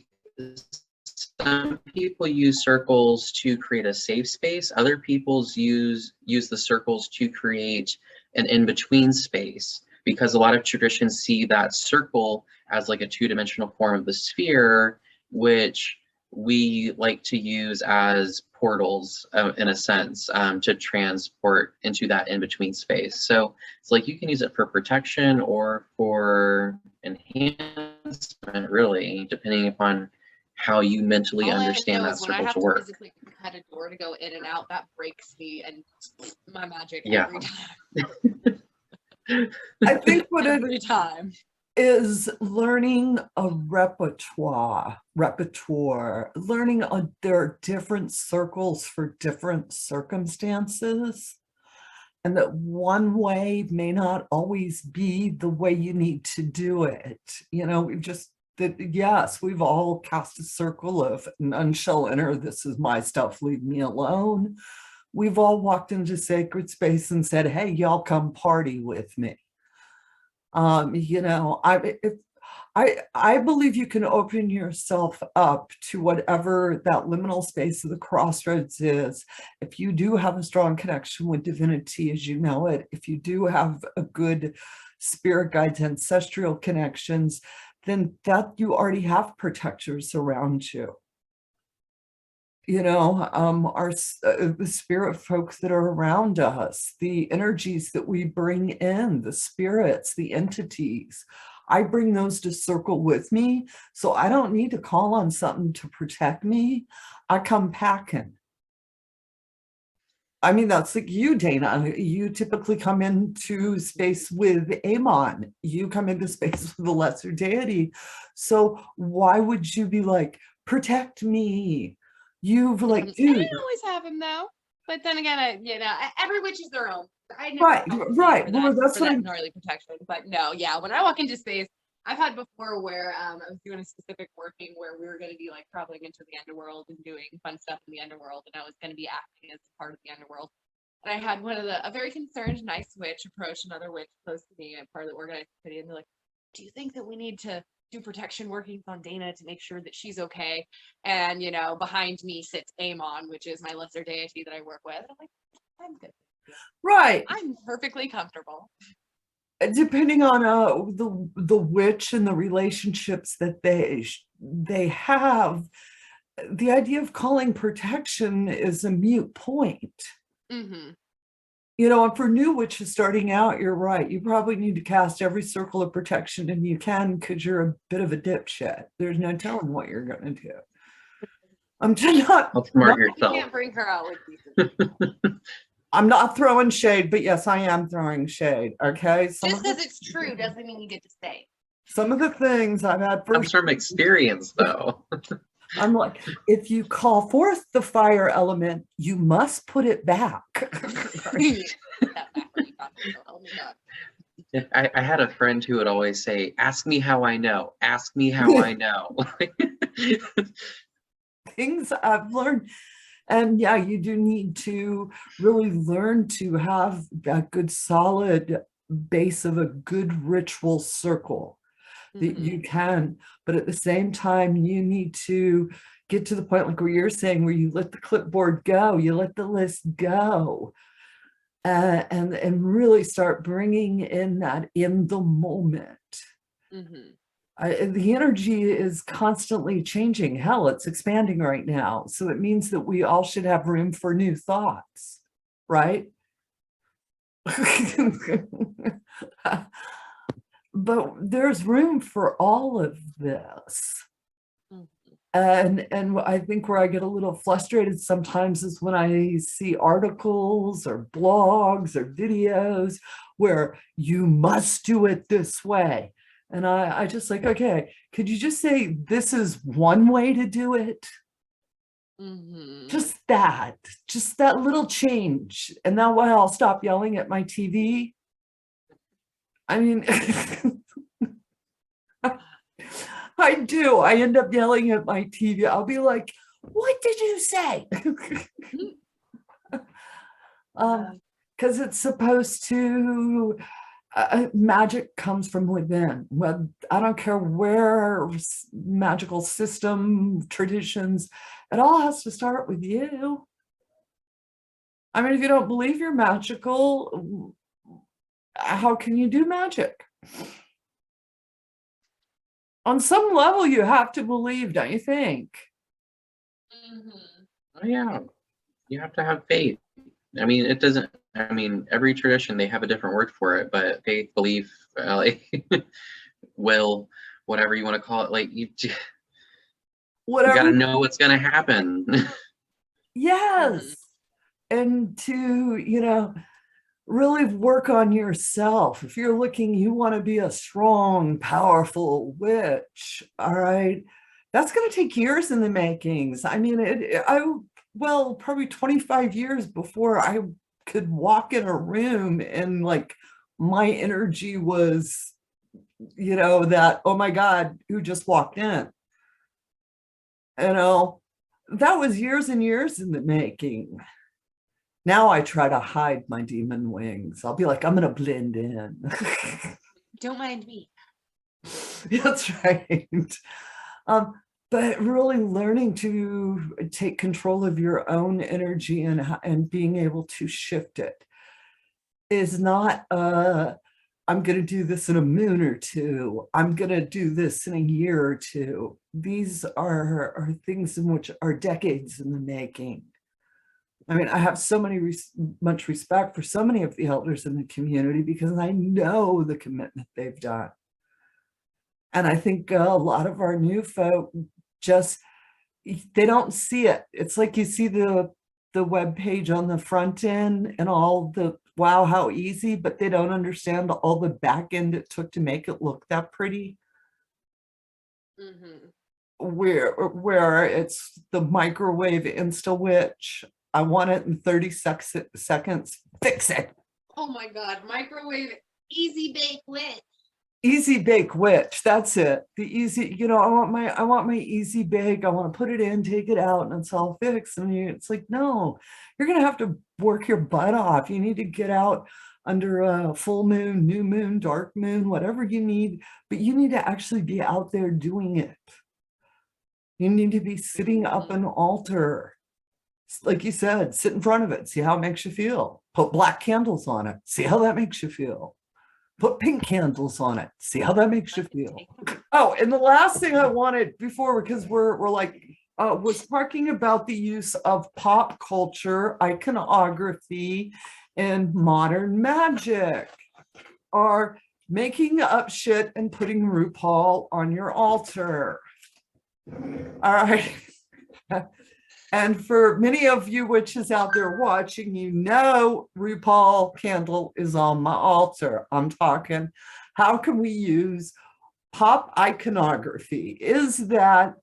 [SPEAKER 2] some people use circles to create a safe space. Other people use the circles to create an in-between space, because a lot of traditions see that circle as like a two-dimensional form of the sphere, which we like to use as portals in a sense, to transport into that in-between space. So it's like you can use it for protection or for enhancement, really, depending upon how you mentally
[SPEAKER 3] all
[SPEAKER 2] understand
[SPEAKER 3] I know
[SPEAKER 2] that
[SPEAKER 3] is when I
[SPEAKER 2] circle
[SPEAKER 3] have
[SPEAKER 2] to
[SPEAKER 3] to
[SPEAKER 2] work.
[SPEAKER 3] physically cut a door to go in and out, that breaks me and my magic
[SPEAKER 2] Yeah.
[SPEAKER 3] every time.
[SPEAKER 1] I think what it
[SPEAKER 3] Every time.
[SPEAKER 1] is learning a repertoire, learning there are different circles for different circumstances, and that one way may not always be the way you need to do it. Yes, we've all cast a circle of none shall enter, this is my stuff, leave me alone. We've all walked into sacred space and said, hey, y'all come party with me. I believe you can open yourself up to whatever that liminal space of the crossroads is. If you do have a strong connection with divinity as you know it, if you do have a good spirit guides, ancestral connections, then that you already have protectors around you. The spirit folks that are around us, the energies that we bring in, the spirits, the entities, I bring those to circle with me. So I don't need to call on something to protect me. I come packing. I mean, that's like you, Daena. You typically come into space with Amon. You come into space with a lesser deity. So why would you be like, protect me? You've like,
[SPEAKER 3] I
[SPEAKER 1] dude.
[SPEAKER 3] didn't always have him though. But then again, every witch is their own. I never
[SPEAKER 1] Right. Well, that's what
[SPEAKER 3] gnarly protection. But no, yeah, when I walk into space, I've had before where I was doing a specific working where we were going to be like traveling into the underworld and doing fun stuff in the underworld, and I was going to be acting as part of the underworld. And I had a very concerned, nice witch approach another witch close to me and part of the organized committee, and they're like, "Do you think that we need to do protection workings on Daena to make sure that she's okay?" And behind me sits Amon, which is my lesser deity that I work with. I'm like, I'm good.
[SPEAKER 1] Right.
[SPEAKER 3] I'm perfectly comfortable.
[SPEAKER 1] Depending on the witch and the relationships that they have, the idea of calling protection is a moot point.
[SPEAKER 3] Mm-hmm.
[SPEAKER 1] And for new witches starting out, you're right. You probably need to cast every circle of protection, and you can because you're a bit of a dipshit. There's no telling what you're going to do. I'm just not.
[SPEAKER 2] Outsmart yourself.
[SPEAKER 3] You can't bring her out with you.
[SPEAKER 1] I'm not throwing shade, but yes, I am throwing shade. Okay.
[SPEAKER 3] Just because it's true doesn't mean you get to say.
[SPEAKER 1] Some of the things I've had
[SPEAKER 2] Comes from experience, though.
[SPEAKER 1] I'm like, if you call forth the fire element, you must put it back.
[SPEAKER 2] I had a friend who would always say, "Ask me how I know. Ask me how I know."
[SPEAKER 1] Things I've learned. And yeah, you do need to really learn to have a good solid base of a good ritual circle that you can, but at the same time, you need to get to the point like where you're saying, where you let the clipboard go, you let the list go, and really start bringing in that in the moment. The energy is constantly changing. Hell, it's expanding right now. So it means that we all should have room for new thoughts, right? But there's room for all of this. And I think where I get a little frustrated sometimes is when I see articles or blogs or videos where you must do it this way. And I just like, okay, could you just say this is one way to do it? Just that little change. And that way I'll stop yelling at my TV. I mean, I do. I end up yelling at my TV. I'll be like, what did you say? Because it's supposed to, magic comes from within. Well, I don't care where magical system, traditions, it all has to start with you. I mean, if you don't believe you're magical, how can you do magic? On some level, you have to believe, don't you think?
[SPEAKER 2] Oh, yeah. You have to have faith. I mean, it doesn't, I mean, every tradition, they have a different word for it, but faith, belief, like, will, whatever you want to call it, like, you got to know what's going to happen.
[SPEAKER 1] Yes. And to, really work on yourself. If you're looking, you want to be a strong, powerful witch, all right? That's going to take years in the makings. I mean, probably 25 years before I could walk in a room and like my energy was, that, oh my God, who just walked in? That was years and years in the making. Now I try to hide my demon wings. I'll be like, I'm going to blend in.
[SPEAKER 3] Don't mind me.
[SPEAKER 1] That's right. But really learning to take control of your own energy and being able to shift it is not, I'm going to do this in a moon or two. I'm going to do this in a year or two. These are things in which are decades in the making. I mean, I have so much respect for so many of the elders in the community because I know the commitment they've done. And I think a lot of our new folk they don't see it. It's like you see the web page on the front end and all the, wow, how easy, but they don't understand all the back end it took to make it look that pretty. Where it's the microwave Insta Witch. I want it in 30 seconds. Fix it.
[SPEAKER 3] Oh my God, microwave easy bake witch.
[SPEAKER 1] Easy bake witch. That's it. The easy, I want my easy bake. I want to put it in, take it out, and it's all fixed. And it's like, no, you're gonna have to work your butt off. You need to get out under a full moon, new moon, dark moon, whatever you need, but you need to actually be out there doing it. You need to be sitting up an altar. Like you said, sit in front of it, see how it makes you feel. Put black candles on it, see how that makes you feel. Put pink candles on it, see how that makes you feel. Oh, and the last thing I wanted before, because we're like, was talking about the use of pop culture, iconography, and modern magic, or making up shit and putting RuPaul on your altar. All right. And for many of you witches out there watching, RuPaul candle is on my altar. I'm talking, how can we use pop iconography? Is that,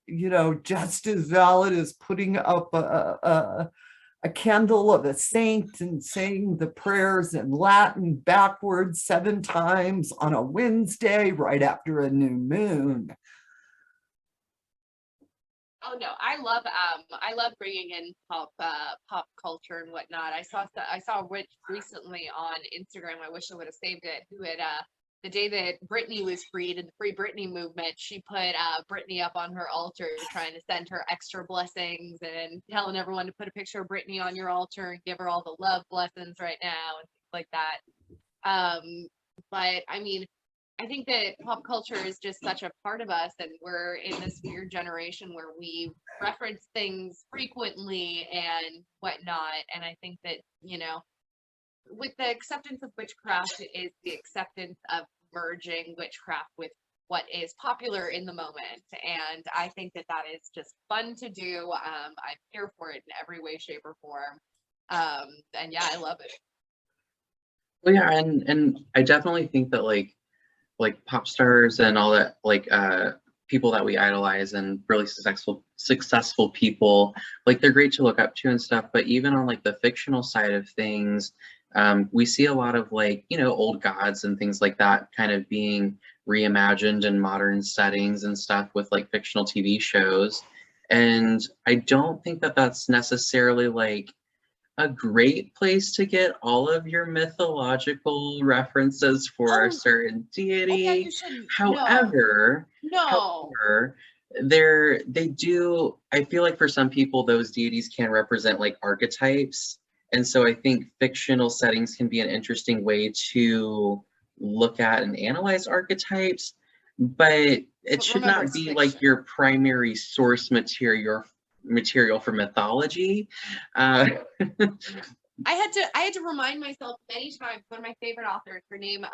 [SPEAKER 1] just as valid as putting up a candle of a saint and saying the prayers in Latin backwards 7 times on a Wednesday right after a new moon?
[SPEAKER 3] Oh no, I love bringing in pop culture and whatnot. I saw a witch recently on Instagram. I wish I would have saved it. Who had the day that Britney was freed in the Free Britney movement, she put Britney up on her altar, trying to send her extra blessings and telling everyone to put a picture of Britney on your altar and give her all the love blessings right now and things like that. But I mean, I think that pop culture is just such a part of us, and we're in this weird generation where we reference things frequently and whatnot. And I think that, you know, with the acceptance of witchcraft is the acceptance of merging witchcraft with what is popular in the moment. And I think that that is just fun to do. I'm here for it in every way, shape, or form. And yeah, I love it.
[SPEAKER 2] Well, yeah, and I definitely think that like pop stars and all that, like people that we idolize and really successful people, like they're great to look up to and stuff. But even on like the fictional side of things, we see a lot of like, you know, old gods and things like that kind of being reimagined in modern settings and stuff with like fictional TV shows. And I don't think that that's necessarily like a great place to get all of your mythological references for a certain deity.
[SPEAKER 3] Yeah, you shouldn't.
[SPEAKER 2] However,
[SPEAKER 3] No.
[SPEAKER 2] they do, I feel like for some people those deities can represent like archetypes. And so I think fictional settings can be an interesting way to look at and analyze archetypes, but it should not be like your primary source material for mythology.
[SPEAKER 3] I had to remind myself many times. One of my favorite authors, her name,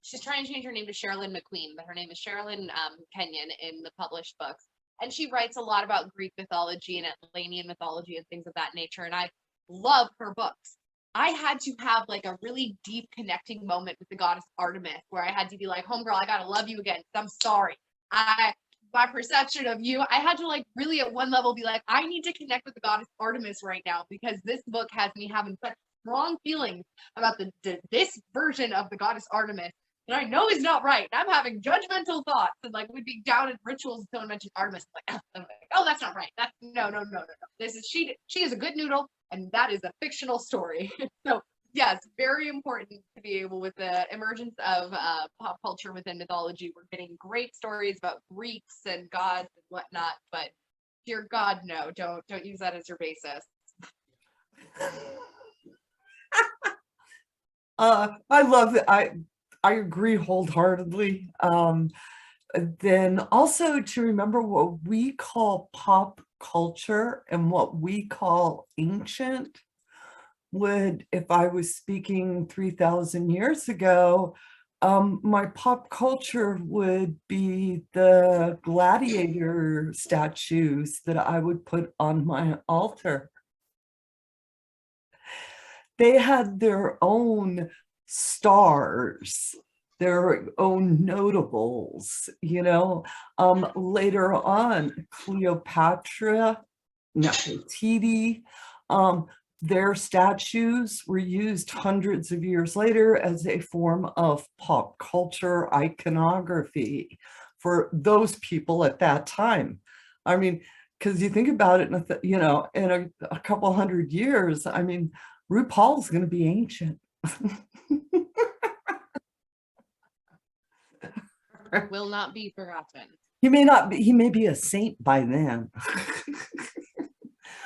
[SPEAKER 3] she's trying to change her name to Sherilyn McQueen, but her name is Sherilyn Kenyon in the published books. And she writes a lot about Greek mythology and Atlantean mythology and things of that nature. And I love her books. I had to have like a really deep connecting moment with the goddess Artemis, where I had to be like, homegirl, I gotta love you again. I'm sorry. My perception of you, I had to like really at one level be like, I need to connect with the goddess Artemis right now, because this book has me having such strong feelings about this version of the goddess Artemis that I know is not right. And I'm having judgmental thoughts, and like we'd be down in rituals and someone mentioned Artemis. I'm like, oh, that's not right. That's no. This is she is a good noodle, and that is a fictional story. So yes, very important to be able, with the emergence of pop culture within mythology, we're getting great stories about Greeks and gods and whatnot, but dear God, no, don't use that as your basis.
[SPEAKER 1] I love it. I agree wholeheartedly. Then also to remember what we call pop culture and what we call ancient would, if I was speaking 3,000 years ago, my pop culture would be the gladiator statues that I would put on my altar. They had their own stars, their own notables, you know. Later on, Cleopatra, Nefertiti, their statues were used hundreds of years later as a form of pop culture iconography for those people at that time. I mean, because you think about it, you know, in a couple hundred years, I mean, RuPaul's going to be ancient.
[SPEAKER 3] Will not be forgotten.
[SPEAKER 1] He may not be, he may be a saint by then.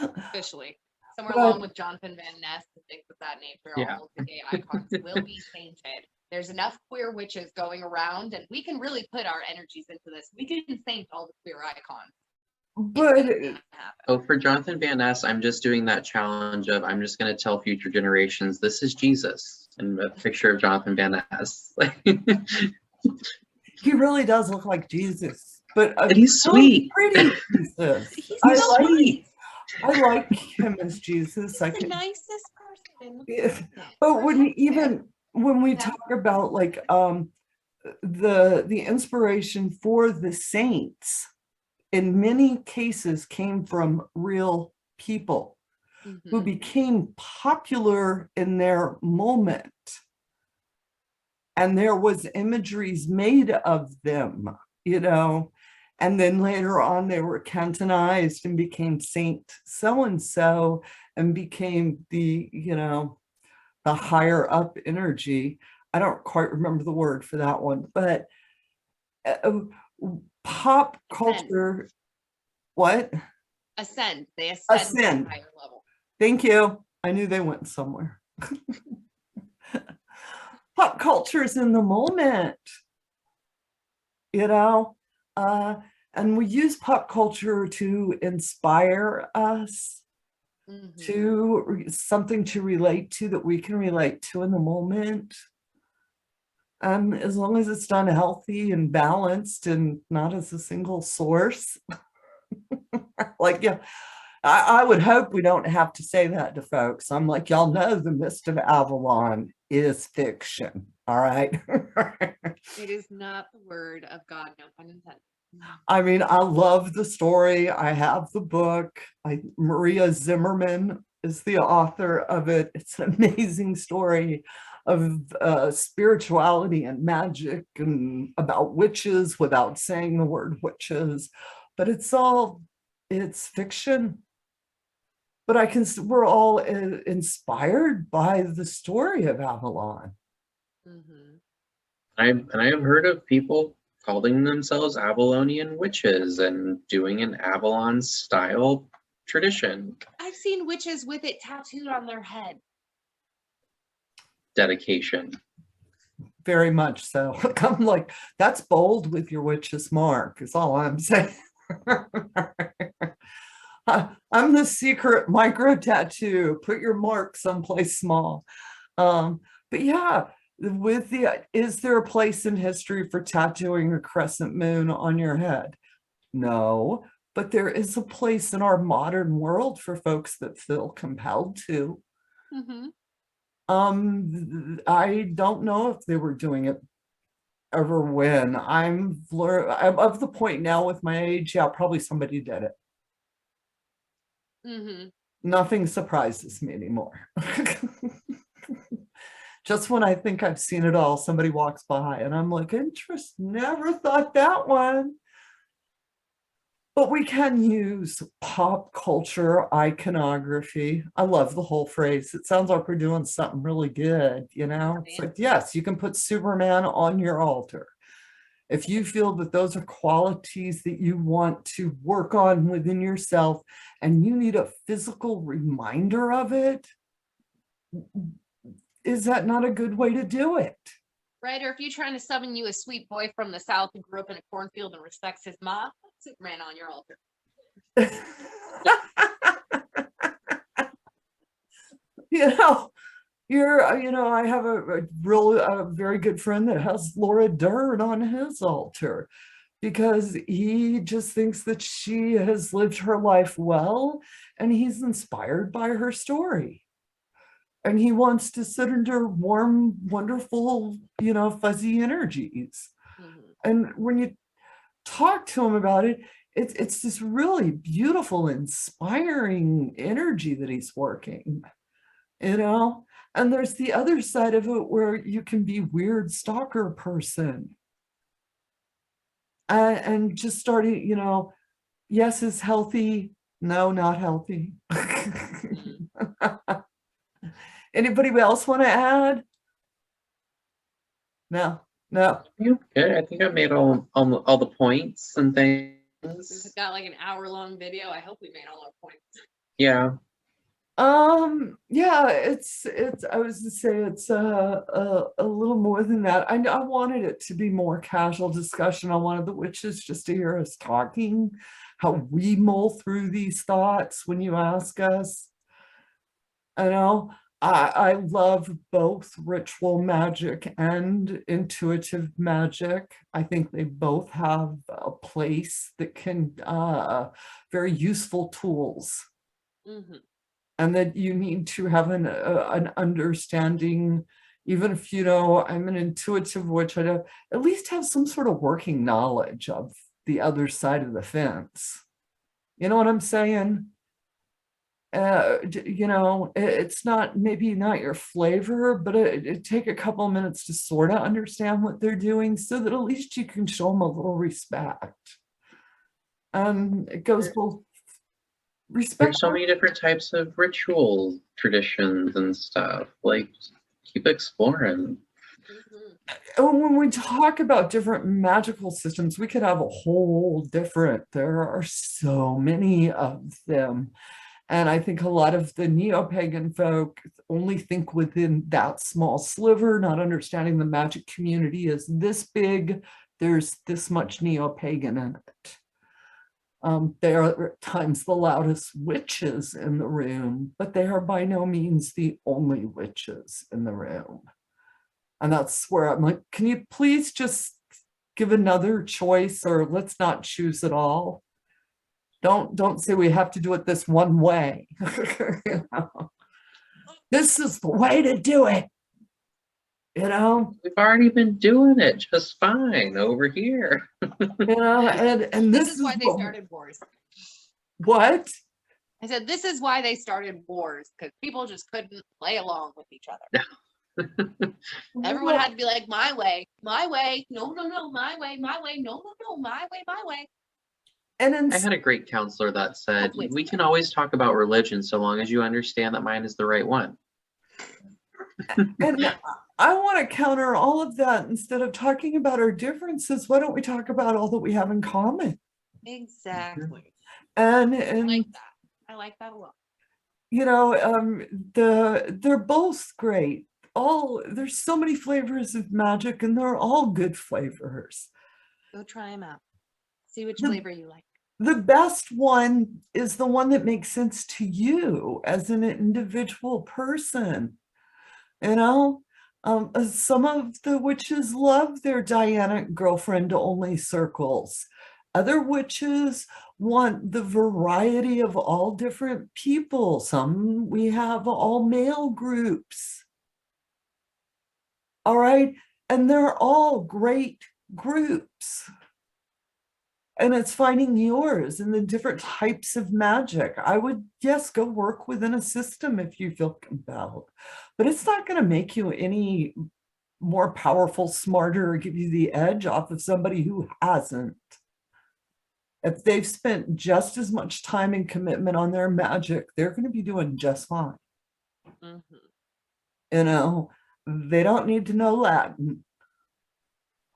[SPEAKER 3] Officially. Somewhere along with Jonathan Van Ness and things of that nature,
[SPEAKER 2] Yeah.
[SPEAKER 3] all of the gay icons will be sainted. There's enough queer witches going around, and we can really put our energies into this. We can saint all the queer icons.
[SPEAKER 1] But
[SPEAKER 2] for Jonathan Van Ness, I'm just doing that challenge of, I'm just going to tell future generations, this is Jesus, and a picture of Jonathan Van Ness.
[SPEAKER 1] he really does look like Jesus, but
[SPEAKER 2] And he's sweet.
[SPEAKER 1] Pretty Jesus.
[SPEAKER 3] He's
[SPEAKER 2] sweet.
[SPEAKER 1] I like him as Jesus.
[SPEAKER 3] He's the nicest person.
[SPEAKER 1] Yeah. But when we talk about like the inspiration for the saints, in many cases came from real people who became popular in their moment, and there was imageries made of them, you know. And then later on, they were canonized and became Saint so-and-so and became the, you know, the higher up energy. I don't quite remember the word for that one, but uh, pop culture, what?
[SPEAKER 3] Ascend. They ascend to
[SPEAKER 1] Ascend.
[SPEAKER 3] a higher level.
[SPEAKER 1] Thank you. I knew they went somewhere. Pop culture is in the moment, you know, and we use pop culture to inspire us, to something to relate to that we can relate to in the moment. As long as it's done healthy and balanced and not as a single source. Like, yeah, I would hope we don't have to say that to folks. I'm like, y'all know the Mist of Avalon is fiction. All right.
[SPEAKER 3] It is not the word of God, no pun intended.
[SPEAKER 1] I mean, I love the story. I have the book. Maria Zimmerman is the author of it. It's an amazing story of spirituality and magic and about witches without saying the word witches. But it's fiction. But we're all inspired by the story of Avalon.
[SPEAKER 2] I have heard of people calling themselves Avalonian witches and doing an Avalon style tradition.
[SPEAKER 3] I've seen witches with it tattooed on their head.
[SPEAKER 2] Dedication.
[SPEAKER 1] Very much so. I'm like, that's bold with your witch's mark, is all I'm saying. I'm the secret micro tattoo. Put your mark someplace small. But yeah, is there a place in history for tattooing a crescent moon on your head? No, but there is a place in our modern world for folks that feel compelled to. I don't know if they were doing it ever when. I'm of the point now with my age, yeah, probably somebody did it. Nothing surprises me anymore. Just when I think I've seen it all, somebody walks by and I'm like, interest, never thought that one. But we can use pop culture iconography. I love the whole phrase. It sounds like we're doing something really good, you know? It's like, yes, you can put Superman on your altar. If you feel that those are qualities that you want to work on within yourself and you need a physical reminder of it, is that not a good way to do it?
[SPEAKER 3] Right, or if you're trying to summon you a sweet boy from the South who grew up in a cornfield and respects his ma, Superman on your altar.
[SPEAKER 1] I have a very good friend that has Laura Dern on his altar because he just thinks that she has lived her life well and he's inspired by her story. And he wants to sit under warm, wonderful, fuzzy energies. And when you talk to him about it, it's this really beautiful, inspiring energy that he's working, And there's the other side of it where you can be weird stalker person. And just starting, yes, is healthy. No, not healthy. Anybody else want to add? No.
[SPEAKER 2] Good. I think I made all the points and things.
[SPEAKER 3] We've got like an hour-long video. I hope we made all our points.
[SPEAKER 2] Yeah.
[SPEAKER 1] Yeah, it's I was to say it's a little more than that. I wanted it to be more casual discussion. I wanted the witches just to hear us talking, how we mull through these thoughts when you ask us. I love both ritual magic and intuitive magic. I think they both have a place that can very useful tools. And that you need to have an understanding, even if I'm an intuitive witch, I'd at least have some sort of working knowledge of the other side of the fence. You know what I'm saying? It's maybe not your flavor, but it take a couple of minutes to sort of understand what they're doing so that at least you can show them a little respect. And it goes both respect.
[SPEAKER 2] There's so many different types of ritual traditions and stuff. Like, keep exploring.
[SPEAKER 1] And when we talk about different magical systems, we could have a whole different, there are so many of them. And I think a lot of the neo-pagan folk only think within that small sliver, not understanding the magic community is this big, there's this much neo-pagan in it. They are at times the loudest witches in the room, but they are by no means the only witches in the room. And that's where I'm like, can you please just give another choice, or let's not choose at all? Don't say we have to do it this one way. You know? This is the way to do it. You know,
[SPEAKER 2] We've already been doing it just fine over here.
[SPEAKER 1] you know, and
[SPEAKER 3] This is why they started wars.
[SPEAKER 1] What?
[SPEAKER 3] I said, this is why they started wars, because people just couldn't play along with each other. Everyone had to be like, my way, my way, no, no, no, my way, no, no, no, my way, my way.
[SPEAKER 1] And
[SPEAKER 2] I had a great counselor that said, we can always talk about religion so long as you understand that mine is the right one.
[SPEAKER 1] and I want to counter all of that. Instead of talking about our differences, why don't we talk about all that we have in common?
[SPEAKER 3] Exactly.
[SPEAKER 1] And
[SPEAKER 3] I like that a lot.
[SPEAKER 1] you know, they're both great. There's so many flavors of magic, and they're all good flavors.
[SPEAKER 3] Go try them out. See which flavor you like.
[SPEAKER 1] The best one is the one that makes sense to you as an individual person. You know, some of the witches love their Diana girlfriend only circles. Other witches want the variety of all different people. Some we have all male groups. All right. And they're all great groups. And it's finding yours and the different types of magic. I would, yes, go work within a system if you feel compelled, but it's not going to make you any more powerful, smarter, or give you the edge off of somebody who hasn't. If they've spent just as much time and commitment on their magic, they're going to be doing just fine.
[SPEAKER 3] Mm-hmm.
[SPEAKER 1] You know, they don't need to know Latin.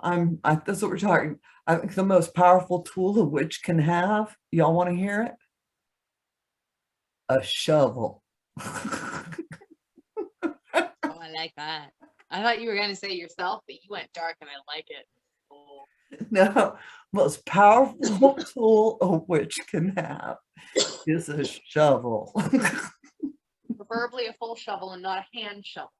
[SPEAKER 1] That's what we're talking. I think the most powerful tool a witch can have, y'all want to hear it? A shovel.
[SPEAKER 3] Oh, I like that. I thought you were going to say yourself, but you went dark and I like it. Oh.
[SPEAKER 1] No, most powerful tool a witch can have is a shovel.
[SPEAKER 3] Preferably a full shovel and not a hand shovel.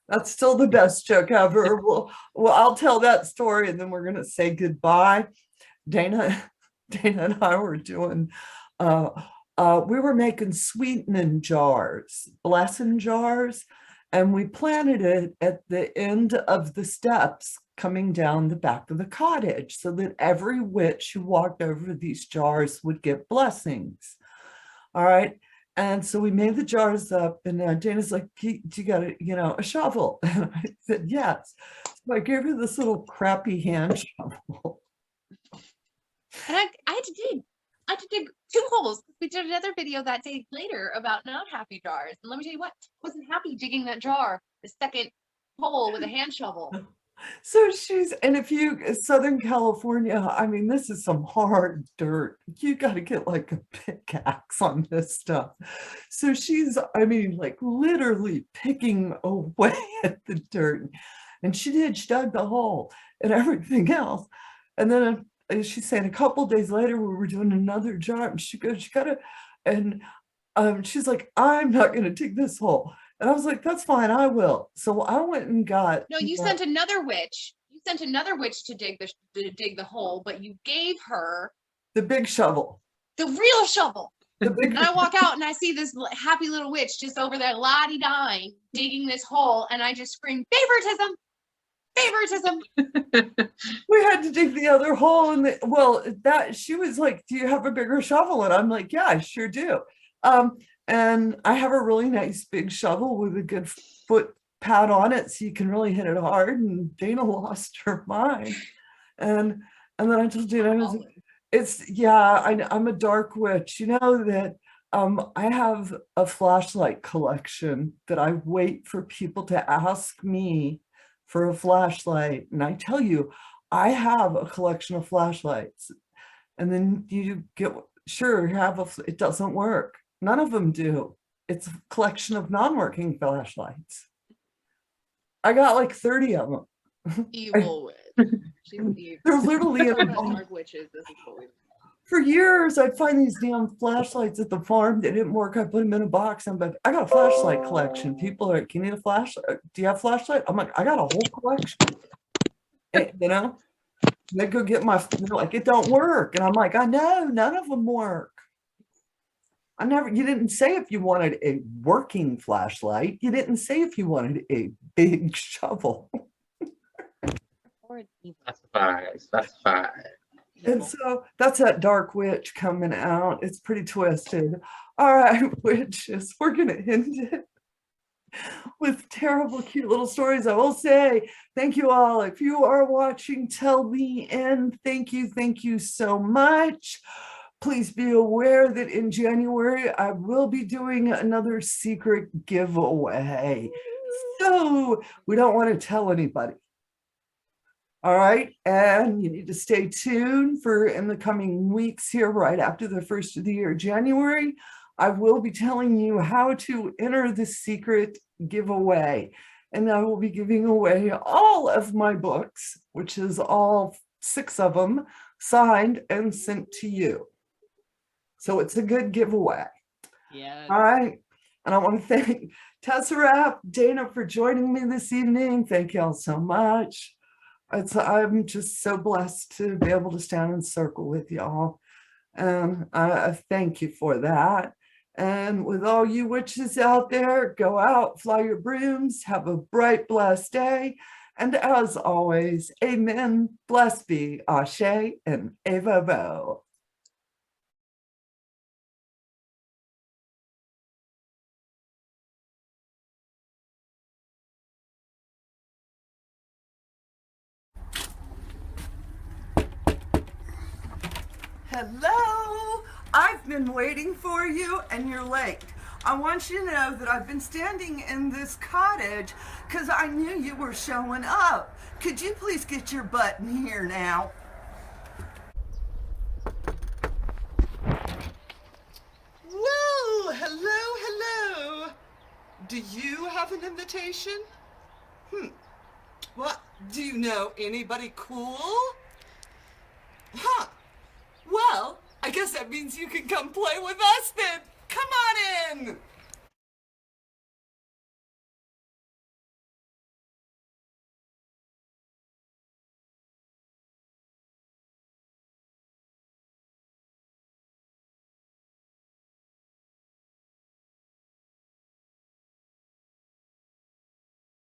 [SPEAKER 1] That's still the best joke ever. Well, I'll tell that story and then we're going to say goodbye. Daena and I were doing, we were making sweetening jars, blessing jars, and we planted it at the end of the steps coming down the back of the cottage so that every witch who walked over these jars would get blessings. All right. And so we made the jars up, and Daena's like, do you got a shovel? And I said, yes. So I gave her this little crappy hand shovel.
[SPEAKER 3] And I had to dig 2 holes. We did another video that day later about not happy jars. And let me tell you what, I wasn't happy digging that jar, the second hole with a hand shovel.
[SPEAKER 1] So and if Southern California, I mean, this is some hard dirt. You got to get like a pickaxe on this stuff. So she's, I mean, like literally picking away at the dirt. And she dug the hole and everything else. And then she's saying a couple days later, we were doing another jar, and she goes, she's like, I'm not going to dig this hole. And I was like, that's fine, I will. So I went and got.
[SPEAKER 3] No, you sent another witch. You sent another witch to dig the hole, but you gave her
[SPEAKER 1] the big shovel.
[SPEAKER 3] The real shovel.
[SPEAKER 1] And
[SPEAKER 3] I walk out and I see this happy little witch just over there la-di-dying, digging this hole, and I just scream, favoritism! Favoritism!
[SPEAKER 1] We had to dig the other hole, and she was like, do you have a bigger shovel? And I'm like, yeah, I sure do. And I have a really nice big shovel with a good foot pad on it, so you can really hit it hard. And Daena lost her mind. And then I told Daena, I'm a dark witch. You know that I have a flashlight collection that I wait for people to ask me for a flashlight. And I tell you, I have a collection of flashlights. And then you get, sure, it doesn't work. None of them do. It's a collection of non-working flashlights. I got like 30 of them.
[SPEAKER 3] Evil witch. She's evil.
[SPEAKER 1] They're literally in
[SPEAKER 3] Talking about
[SPEAKER 1] the
[SPEAKER 3] dark witches. This is what we
[SPEAKER 1] For years, I'd find these damn flashlights at the farm. They didn't work. I put them in a box. I'm like, I got a flashlight collection. People are like, you need a flashlight? Do you have a flashlight? I'm like, I got a whole collection. You know, they go get they're like, it don't work. And I'm like, I know, none of them work. You didn't say if you wanted a working flashlight. You didn't say if you wanted a big shovel.
[SPEAKER 2] Specify.
[SPEAKER 1] And so that's that dark witch coming out. It's pretty twisted. All right, witches, we're going to end it with terrible, cute little stories. I will say thank you all. If you are watching till the end, thank you so much. Please be aware that in January, I will be doing another secret giveaway. So we don't want to tell anybody. All right, and you need to stay tuned for in the coming weeks here, right after the first of the year, January. I will be telling you how to enter the secret giveaway. And I will be giving away all of my books, which is all 6 of them, signed and sent to you. So it's a good giveaway.
[SPEAKER 3] Yeah.
[SPEAKER 1] All right. And I want to thank Teseraph, Daena for joining me this evening. Thank y'all so much. I'm just so blessed to be able to stand in circle with y'all. And I thank you for that. And with all you witches out there, go out, fly your brooms, have a bright, blessed day. And as always, amen, blessed be, Ashe, and H.o.W. Hello, I've been waiting for you and you're late. I want you to know that I've been standing in this cottage because I knew you were showing up. Could you please get your butt in here now? Well, hello. Do you have an invitation? What? Do you know anybody cool? Huh. Well, I guess that means you can come play with us then. Come on in.